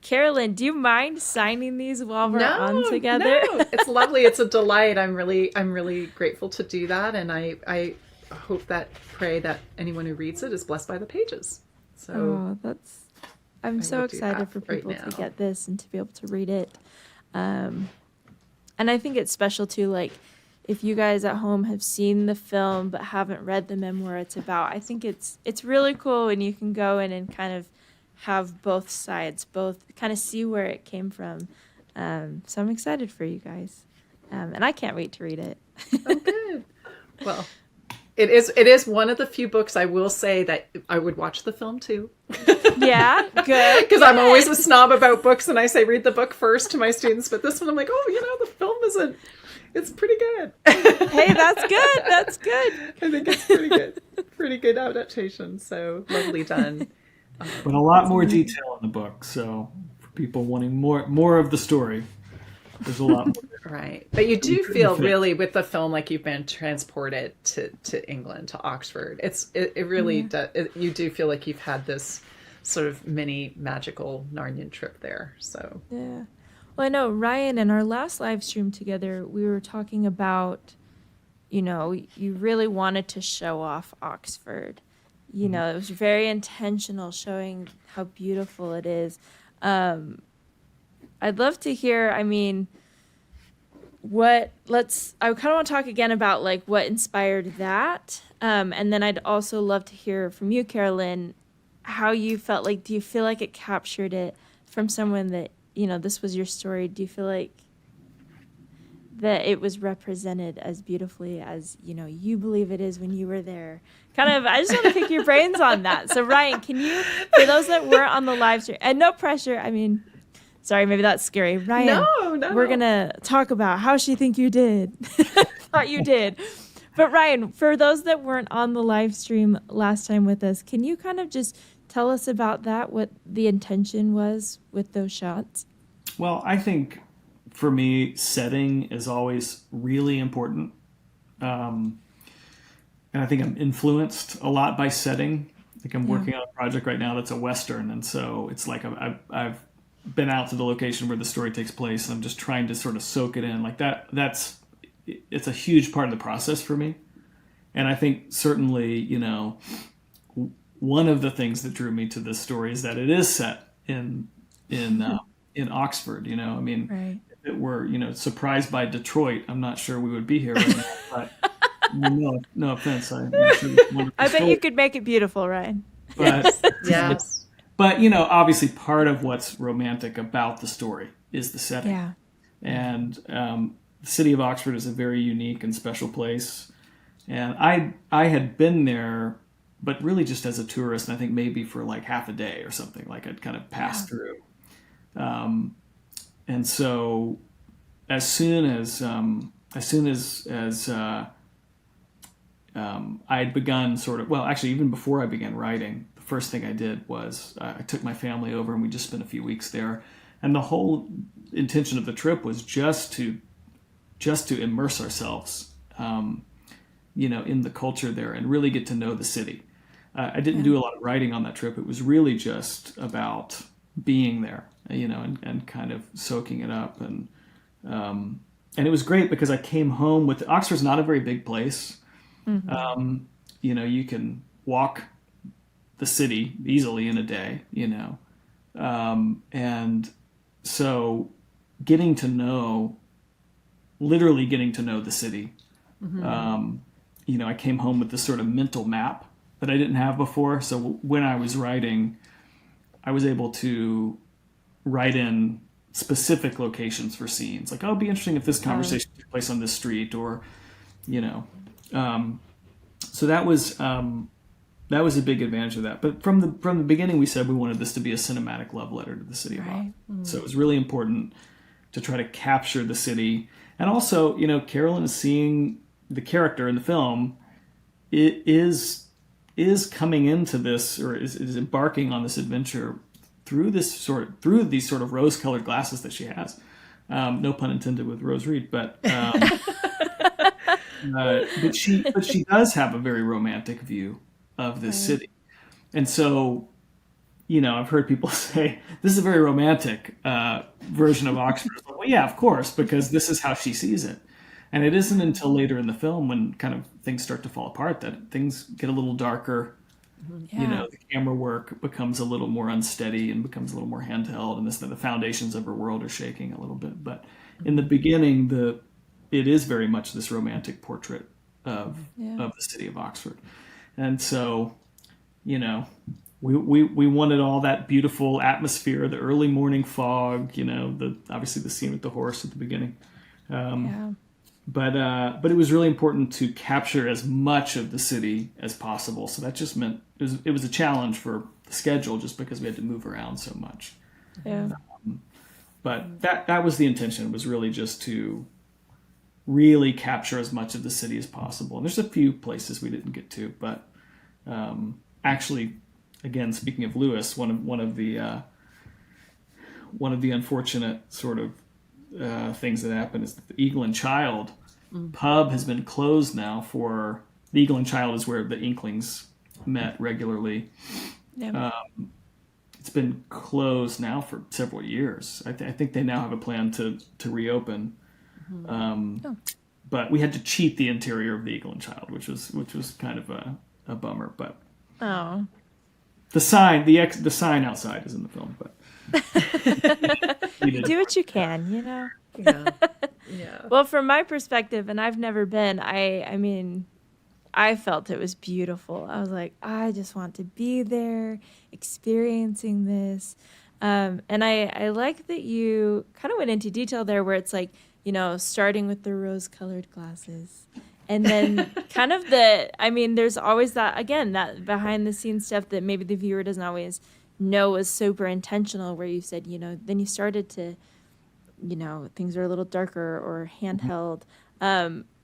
Carolyn, do you mind signing these while we're on together? No, it's lovely. It's a delight. I'm really grateful to do that, and I pray that anyone who reads it is blessed by the pages. So I'm so excited for people to get this and to be able to read it. And I think it's special too, like, if you guys at home have seen the film but haven't read the memoir it's about, I think it's really cool when you can go in and kind of have both sides, both kind of see where it came from. So I'm excited for you guys. And I can't wait to read it. Oh, good. Well, it is one of the few books I will say that I would watch the film too. Yeah, good. Because I'm always a snob about books and I say read the book first to my students, but this one I'm like, the film it's pretty good. Hey, that's good. That's good. I think it's pretty good. Pretty good adaptation. So lovely done. But a lot more detail in the book. So for people wanting more of the story, there's a lot more. Right. But you do feel really with the film like you've been transported to England, to Oxford. It really does. You do feel like you've had this sort of mini magical Narnian trip there. So yeah. Well, I know, Ryan, in our last live stream together, we were talking about, you really wanted to show off Oxford. It was very intentional, showing how beautiful it is. I'd love to hear, I kind of want to talk again about like what inspired that. And then I'd also love to hear from you, Carolyn, how you felt like, do you feel like it captured it from someone that, this was your story? Do you feel like that it was represented as beautifully as, you believe it is when you were there? I just want to pick your brains on that. So Ryan, can you, for those that weren't on the live stream, and no pressure, sorry, maybe that's scary. Ryan, no. We're going to talk about how she think you did. Thought you did. But Ryan, for those that weren't on the live stream last time with us, can you kind of just tell us about that, what the intention was with those shots? Well, I think for me, setting is always really important. And I think I'm influenced a lot by setting. Like I'm working on a project right now that's a Western. And so it's like I've been out to the location where the story takes place. And I'm just trying to sort of soak it in like that. It's a huge part of the process for me. And I think certainly, one of the things that drew me to this story is that it is set in Oxford. Right. If it were, surprised by Detroit, I'm not sure we would be here right now. But no offense. I bet you could make it beautiful, Ryan. But yes. But obviously part of what's romantic about the story is the setting. Yeah. And the city of Oxford is a very unique and special place. And I had been there, but really just as a tourist, and I think maybe for like half a day or something, like I'd kind of passed through. And so as soon as I'd begun actually even before I began writing, the first thing I did was I took my family over and we just spent a few weeks there. And the whole intention of the trip was just to immerse ourselves, in the culture there and really get to know the city. I didn't do a lot of writing on that trip. It was really just about being there, and kind of soaking it up. And it was great because I came home with, Oxford's not a very big place. You can walk the city easily in a day, and so literally getting to know the city. I came home with this sort of mental map that I didn't have before. So when I was writing, I was able to write in specific locations for scenes. Like, oh, it'd be interesting if this conversation took place on this street, or, so that was a big advantage of that. But from the beginning, we said we wanted this to be a cinematic love letter to the city of Oxford. So it was really important to try to capture the city. And also, Carolyn is seeing the character in the film. It is coming into this, or is embarking on this adventure through these sort of rose-colored glasses that she has. No pun intended with Rose Reed, but she does have a very romantic view of this city. And so, I've heard people say this is a very romantic version of Oxford. Well, yeah, of course, because this is how she sees it. And it isn't until later in the film, when kind of things start to fall apart, that things get a little darker. The camera work becomes a little more unsteady and becomes a little more handheld, and the foundations of her world are shaking a little bit. But in the beginning, it is very much this romantic portrait of the city of Oxford. And so, we wanted all that beautiful atmosphere, the early morning fog, obviously the scene with the horse at the beginning. But it was really important to capture as much of the city as possible. So that just meant it was a challenge for the schedule, just because we had to move around so much. But that was the intention. It was really just to really capture as much of the city as possible. And there's a few places we didn't get to, but actually, again, speaking of Lewis, one of the unfortunate sort of things that happened is that the Eagle and Child pub has been closed now for. The Eagle and Child is where the Inklings met regularly. It's been closed now for several years. I think they now have a plan to reopen. But we had to cheat the interior of the Eagle and Child, which was kind of a bummer. But the sign outside is in the film, but do what you can, Well, from my perspective, and I've never been, I mean, I felt it was beautiful. I was like, I just want to be there, experiencing this. And I like that you kind of went into detail there, where it's like, starting with the rose-colored glasses. And then kind of there's always that, again, that behind-the-scenes stuff that maybe the viewer doesn't always know was super intentional, where you said, then you started to, things are a little darker or handheld.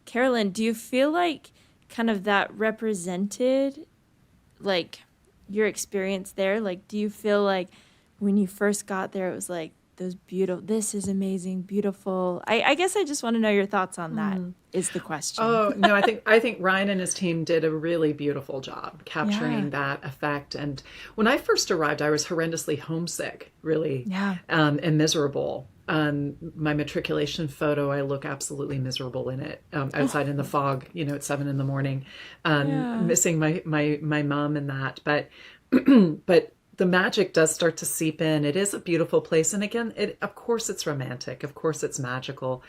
Carolyn, do you feel like kind of that represented, like, your experience there? Like, do you feel like when you first got there, it was like, this is amazing, beautiful. I guess I just want to know your thoughts on that, is the question. Oh, no, I think Ryan and his team did a really beautiful job capturing that effect. And when I first arrived, I was horrendously homesick, really, and miserable. My matriculation photo, I look absolutely miserable in it, outside in the fog, at 7 a.m, missing my mom and that. But the magic does start to seep in. It is a beautiful place. And again, of course it's romantic. Of course it's magical.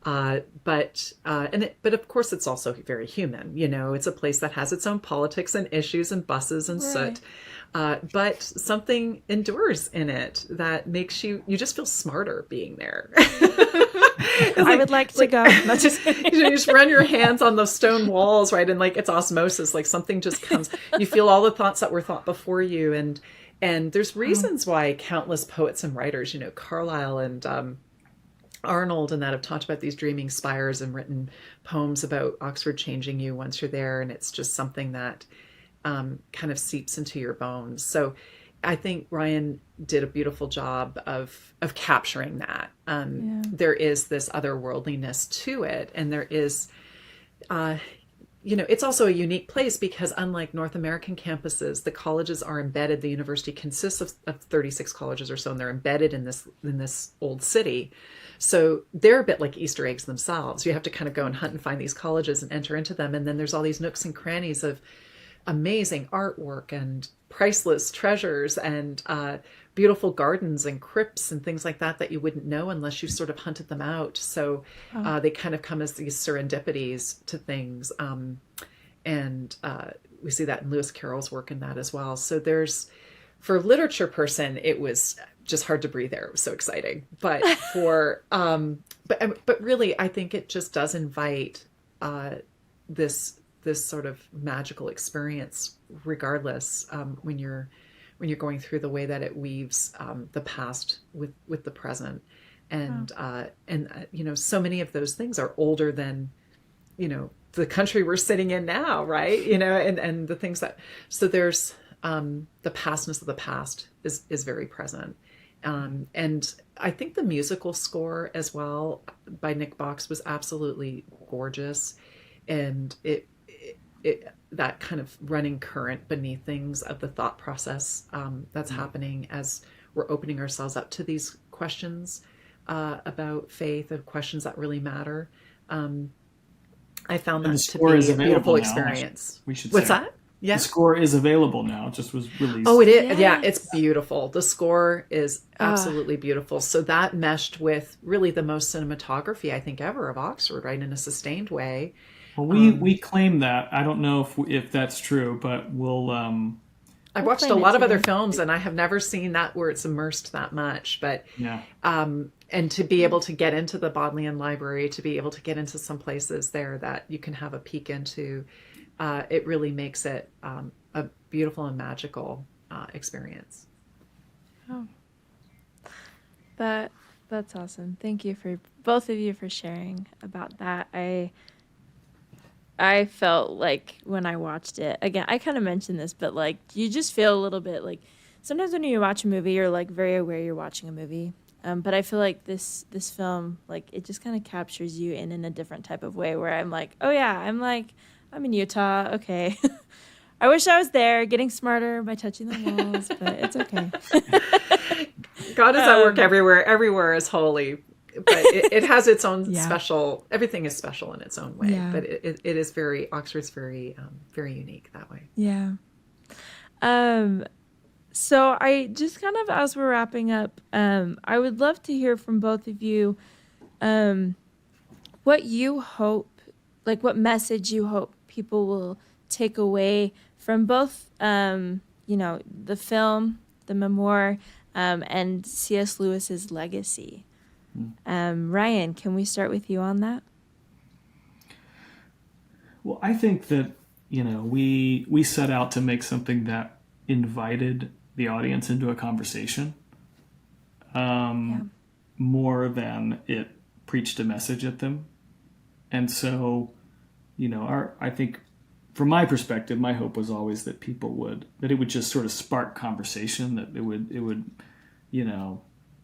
But of course it's also very human. It's a place that has its own politics and issues and buses and soot. But something endures in it that makes you just feel smarter being there. I would like to go. Not just, you just run your hands on those stone walls, right? And like it's osmosis, like something just comes. You feel all the thoughts that were thought before you. And there's reasons why countless poets and writers, Carlyle and Arnold and that have talked about these dreaming spires and written poems about Oxford changing you once you're there. And it's just something that kind of seeps into your bones. So I think Ryan did a beautiful job of capturing that. There is this otherworldliness to it. And there is, it's also a unique place because unlike North American campuses, the colleges are embedded. The university consists of 36 colleges or so, and they're embedded in this old city. So they're a bit like Easter eggs themselves. You have to kind of go and hunt and find these colleges and enter into them. And then there's all these nooks and crannies of amazing artwork and priceless treasures and beautiful gardens and crypts and things like that you wouldn't know unless you sort of hunted them out. So they kind of come as these serendipities to things. And we see that in Lewis Carroll's work in that as well. So for a literature person, it was just hard to breathe there. It was so exciting. But but really, I think it just does invite this sort of magical experience, regardless, when you're going through the way that it weaves the past with the present, and so many of those things are older than the country we're sitting in now, right? And the things so there's the pastness of the past is very present. And I think the musical score as well by Nick Box was absolutely gorgeous, and it that kind of running current beneath things of the thought process that's happening as we're opening ourselves up to these questions about faith and questions that really matter. I found that to be a beautiful experience. We should What's say. that? Yeah. The score is available now. It just was released. Oh, it is. Yes. Yeah, it's beautiful. The score is absolutely beautiful. So that meshed with really the most cinematography, I think, ever of Oxford, right? In a sustained way. Well, we claim that. I don't know if that's true, but we'll. I've watched a lot of other films, and I have never seen that where it's immersed that much. But yeah. And to be able to get into the Bodleian Library, to be able to get into some places there that you can have a peek into, it really makes it a beautiful and magical experience. Oh, that's awesome. Thank you for both of you for sharing about that. I felt like when I watched it, again, I kind of mentioned this, but like you just feel a little bit like sometimes when you watch a movie, you're like very aware you're watching a movie. But I feel like this film, like it just kind of captures you in a different type of way where I'm like, oh yeah, I'm in Utah. Okay. I wish I was there getting smarter by touching the walls, but it's okay. God is at work everywhere. Everywhere is holy, but it has its own special, everything is special in its own way, but it is Oxford's very, very unique that way. Yeah. So I just kind of, as we're wrapping up, I would love to hear from both of you, what you hope, like what message you hope people will take away from both, the film, the memoir, and C.S. Lewis's legacy. Ryan, can we start with you on that? Well, I think that, we set out to make something that invited the audience into a conversation more than it preached a message at them. And so, I think from my perspective, my hope was always that that it would just sort of spark conversation, that it would,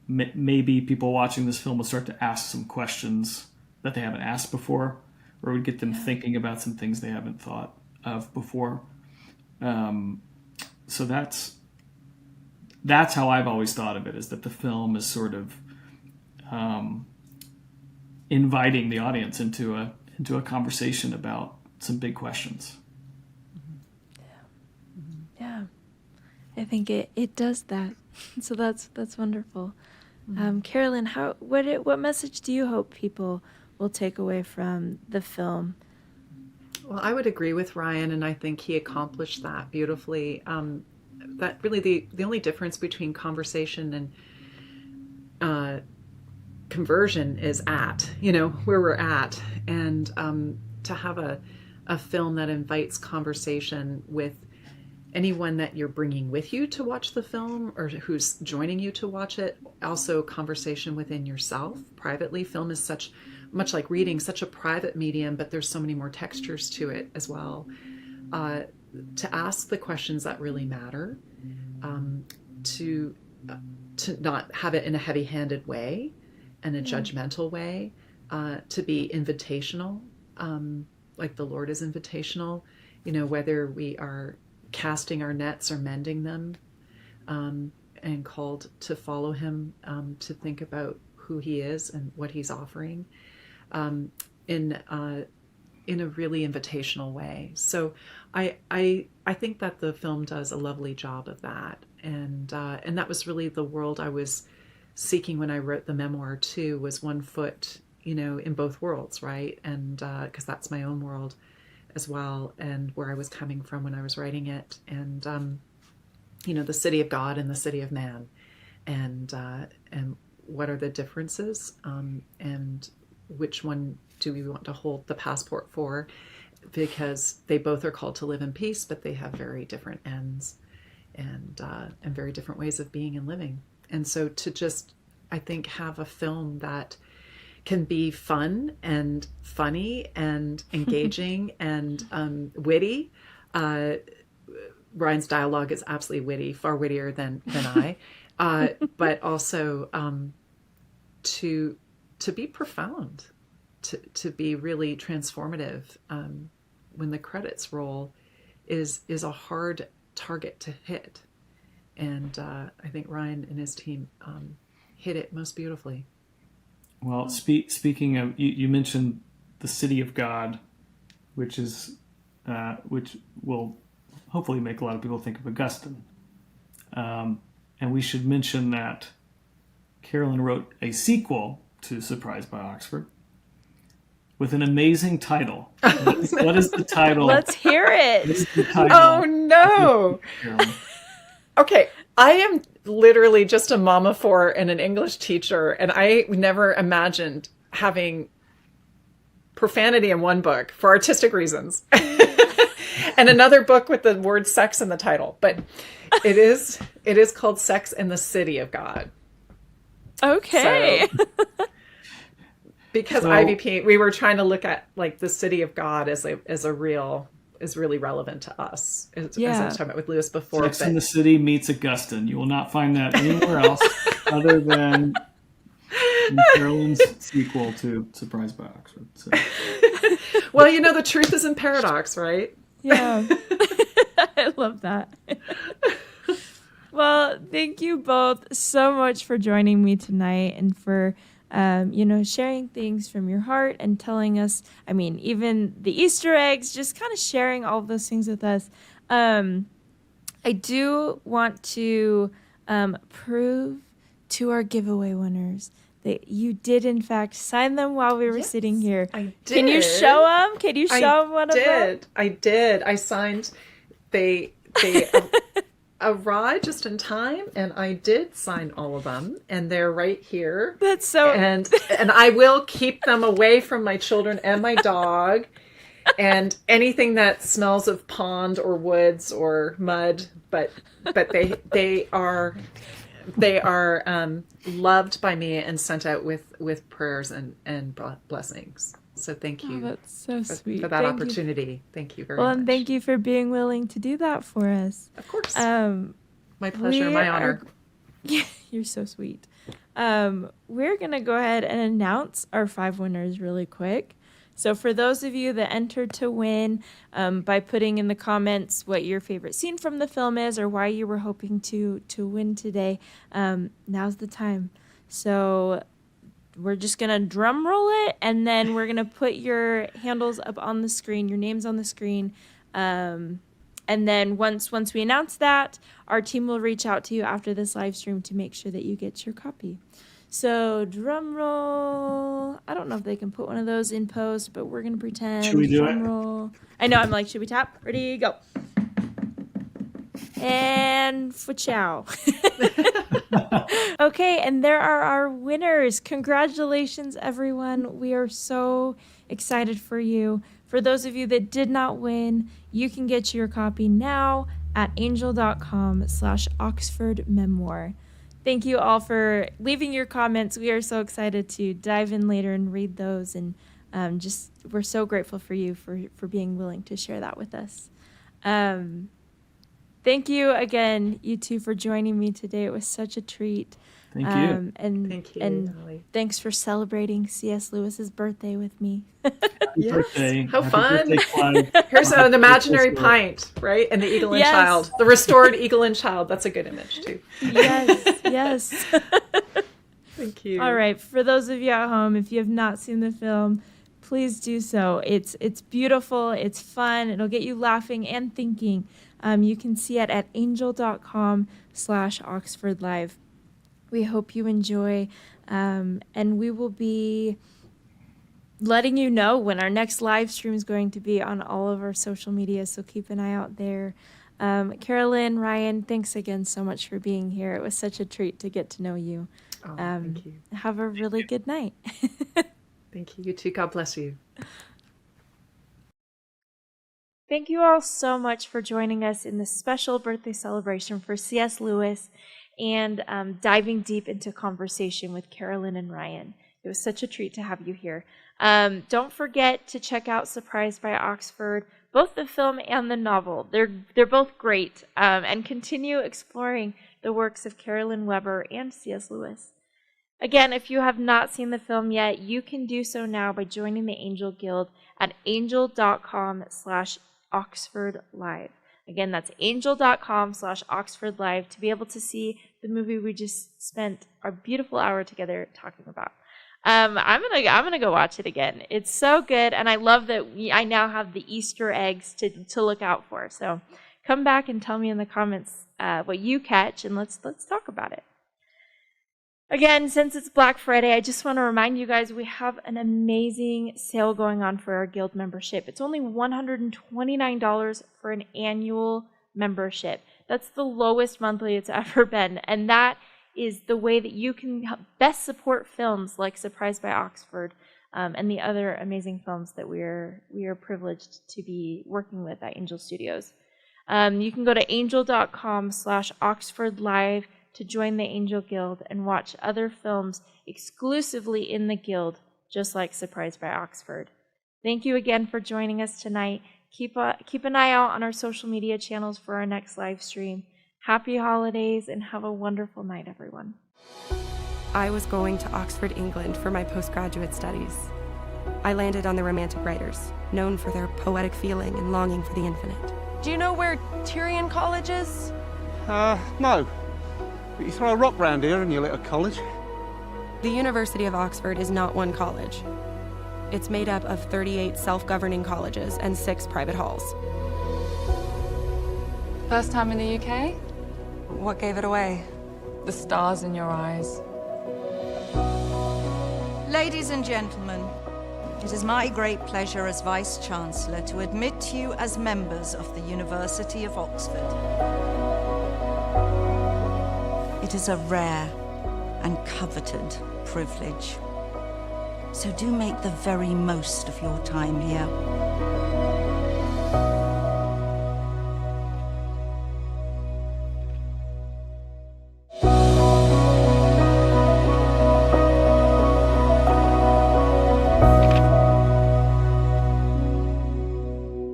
maybe people watching this film will start to ask some questions that they haven't asked before, or it would get them thinking about some things they haven't thought of before. So that's how I've always thought of it, is that the film is sort of inviting the audience into a conversation about some big questions. Yeah, I think it does that. So that's wonderful. Carolyn, what message do you hope people will take away from the film? Well, I would agree with Ryan, and I think he accomplished that beautifully. That really the only difference between conversation and conversion is where we're at, and to have a film that invites conversation with anyone that you're bringing with you to watch the film or who's joining you to watch it. Also conversation within yourself privately. Film is much like reading, such a private medium, but there's so many more textures to it as well. To ask the questions that really matter, to not have it in a heavy-handed way and a judgmental way, to be invitational, like the Lord is invitational, whether we are casting our nets or mending them, and called to follow him, to think about who he is and what he's offering, in a really invitational way. So I think that the film does a lovely job of that, and that was really the world I was seeking when I wrote the memoir too, was one foot, in both worlds, right? And because that's my own world as well, and where I was coming from when I was writing it, and the city of God and the city of man, and what are the differences, and which one do we want to hold the passport for, because they both are called to live in peace, but they have very different ends, and very different ways of being and living. And so to just, I think, have a film that can be fun and funny and engaging and witty. Ryan's dialogue is absolutely witty, far wittier than I, but also to be profound, to be really transformative. When the credits roll, is a hard target to hit, and I think Ryan and his team hit it most beautifully. Well, speaking of, you mentioned the city of God, which will hopefully make a lot of people think of Augustine. And we should mention that Carolyn wrote a sequel to Surprised by Oxford with an amazing title. What is the title? Let's hear it. Oh, no. Okay, I am literally just a mama of four and an English teacher, and I never imagined having profanity in one book for artistic reasons and another book with the word sex in the title. But it is called Sex in the City of God. Okay. So, because IVP, we were trying to look at like the city of God as really relevant to us. As I was talking about with Lewis before. Sex in the City meets Augustine. You will not find that anywhere else other than in Carolyn's sequel to Surprised by Oxford. So. Well, the truth is in paradox, right? Yeah. I love that. Well, thank you both so much for joining me tonight and for sharing things from your heart and telling us, even the Easter eggs, just kind of sharing all of those things with us. I do want to prove to our giveaway winners that you did, in fact, sign them while we were sitting here. I did. Can you show them? Can you show them one of them? I did. I signed. They arrived just in time, and I did sign all of them, and they're right here. That's so. And I will keep them away from my children and my dog, and anything that smells of pond or woods or mud. But they are loved by me and sent out with prayers and blessings. So thank you. Oh, that's so sweet for that opportunity. Thank you very much. Well, and thank you for being willing to do that for us. Of course. My pleasure, my honor. You're so sweet. We're going to go ahead and announce our 5 winners really quick. So for those of you that entered to win by putting in the comments what your favorite scene from the film is or why you were hoping to win today, now's the time. So we're just going to drum roll it, and then we're going to put your handles up on the screen, your names on the screen. And then once we announce that, our team will reach out to you after this live stream to make sure that you get your copy. So drum roll. I don't know if they can put one of those in post, but we're going to pretend. Should we do drum it? Roll. I know. I'm like, should we tap? Ready, go. And fa-chow. Okay, and there are our winners. Congratulations, everyone. We are so excited for you. For those of you that did not win, you can get your copy now at angel.com/Oxford Memoir. Thank you all for leaving your comments. We are so excited to dive in later and read those. And we're so grateful for you for being willing to share that with us. Thank you again, you two, for joining me today. It was such a treat. Thank you. And Thank you, and Holly. thanks for celebrating C.S. Lewis's birthday with me. Happy birthday. How Happy fun. birthday, Clive. Here's an imaginary Happy pint, right? And the eagle and Yes. child, the restored eagle and child. That's a good image too. Yes. Thank you. All right, for those of you at home, if you have not seen the film, please do so. It's beautiful, it's fun, it'll get you laughing and thinking. You can see it at angel.com/Oxford Live. We hope you enjoy, and we will be letting you know when our next live stream is going to be on all of our social media, so keep an eye out there. Carolyn, Ryan, thanks again so much for being here. It was such a treat to get to know you. Oh, thank you. Have a really good night. Thank you. You too. God bless you. Thank you all so much for joining us in this special birthday celebration for C.S. Lewis and diving deep into conversation with Carolyn and Ryan. It was such a treat to have you here. Don't forget to check out Surprised by Oxford, both the film and the novel. They're both great, and continue exploring the works of Carolyn Weber and C.S. Lewis. Again, if you have not seen the film yet, you can do so now by joining the Angel Guild at angel.com/Oxford Live. Again, that's angel.com/Oxford Live to be able to see the movie we just spent our beautiful hour together talking about. I'm gonna go watch it again. It's so good, and I love that I now have the Easter eggs to look out for. So come back and tell me in the comments what you catch, and let's talk about it. Again, since it's Black Friday, I just want to remind you guys we have an amazing sale going on for our guild membership. It's only $129 for an annual membership. That's the lowest monthly it's ever been, and that is the way that you can best support films like Surprised by Oxford and the other amazing films that we are privileged to be working with at Angel Studios. You can go to angel.com/Oxford Live to join the Angel Guild and watch other films exclusively in the Guild, just like Surprised by Oxford. Thank you again for joining us tonight. Keep an eye out on our social media channels for our next live stream. Happy holidays and have a wonderful night, everyone. I was going to Oxford, England for my postgraduate studies. I landed on the Romantic writers, known for their poetic feeling and longing for the infinite. Do you know where Tyrian College is? No. But you throw a rock round here and you're at a college. The University of Oxford is not one college. It's made up of 38 self-governing colleges and 6 private halls. First time in the UK? What gave it away? The stars in your eyes. Ladies and gentlemen, it is my great pleasure as Vice-Chancellor to admit you as members of the University of Oxford. It is a rare and coveted privilege. So do make the very most of your time here.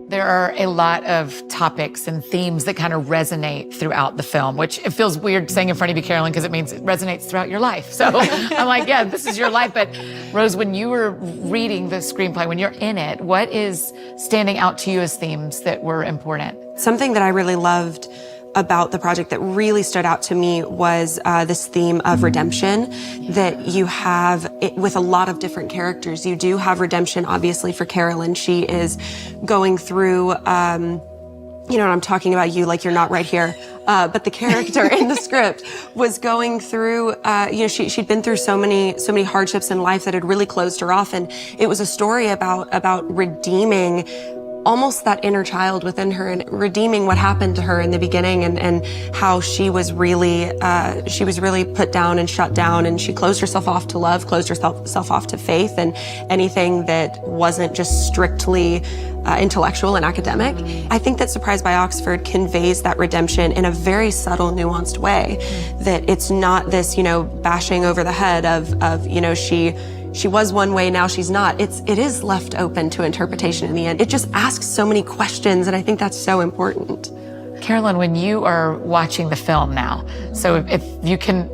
There are a lot of topics and themes that kind of resonate throughout the film, which it feels weird saying in front of you, Carolyn, because it means it resonates throughout your life. So I'm like, yeah, this is your life. But Rose, when you were reading the screenplay, when you're in it, what is standing out to you as themes that were important? Something that I really loved about the project that really stood out to me was this theme of redemption that you have with a lot of different characters. You do have redemption, obviously, for Carolyn. She is going through, I'm talking about you like you're not right here. But the character in the script was going through, she'd been through so many hardships in life that had really closed her off. And it was a story about redeeming almost that inner child within her and redeeming what happened to her in the beginning and how she was really put down and shut down, and she closed herself off to love, closed herself off to faith and anything that wasn't just strictly intellectual and academic. I think that Surprised by Oxford conveys that redemption in a very subtle, nuanced way, that it's not this, bashing over the head of she was one way, now she's not. It is left open to interpretation in the end. It just asks so many questions, and I think that's so important. Carolyn, when you are watching the film now, so if you can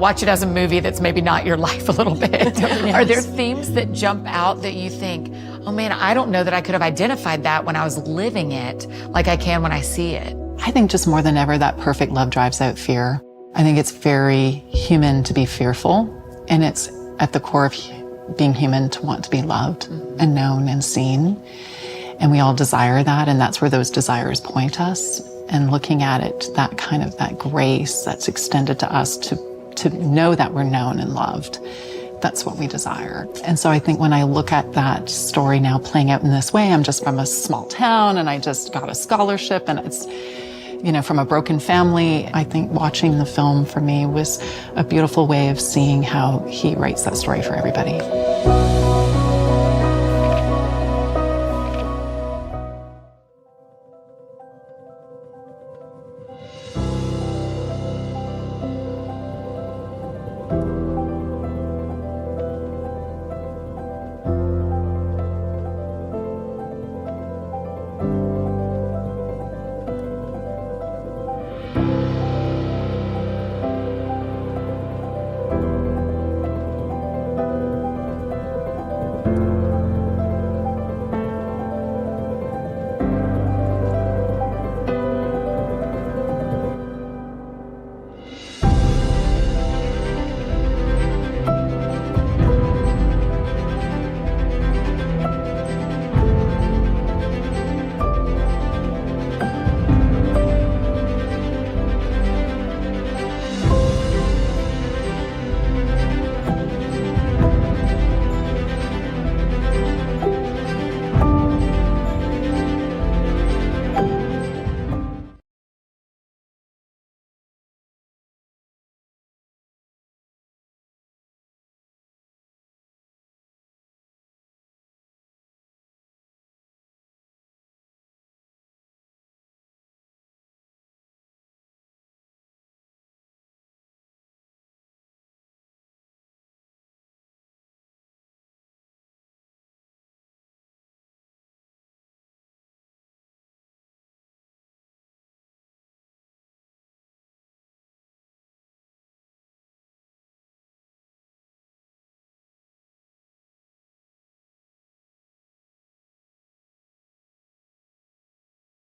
watch it as a movie that's maybe not your life a little bit. Are there themes that jump out that you think, oh man, I don't know that I could have identified that when I was living it like I can when I see it? I think just more than ever, that perfect love drives out fear. I think it's very human to be fearful, and it's at the core of being human to want to be loved and known and seen. And we all desire that, and that's where those desires point us. And looking at it, that grace that's extended to us to know that we're known and loved, that's what we desire. And so I think when I look at that story now playing out in this way, I'm just from a small town and I just got a scholarship and it's, from a broken family. I think watching the film for me was a beautiful way of seeing how he writes that story for everybody.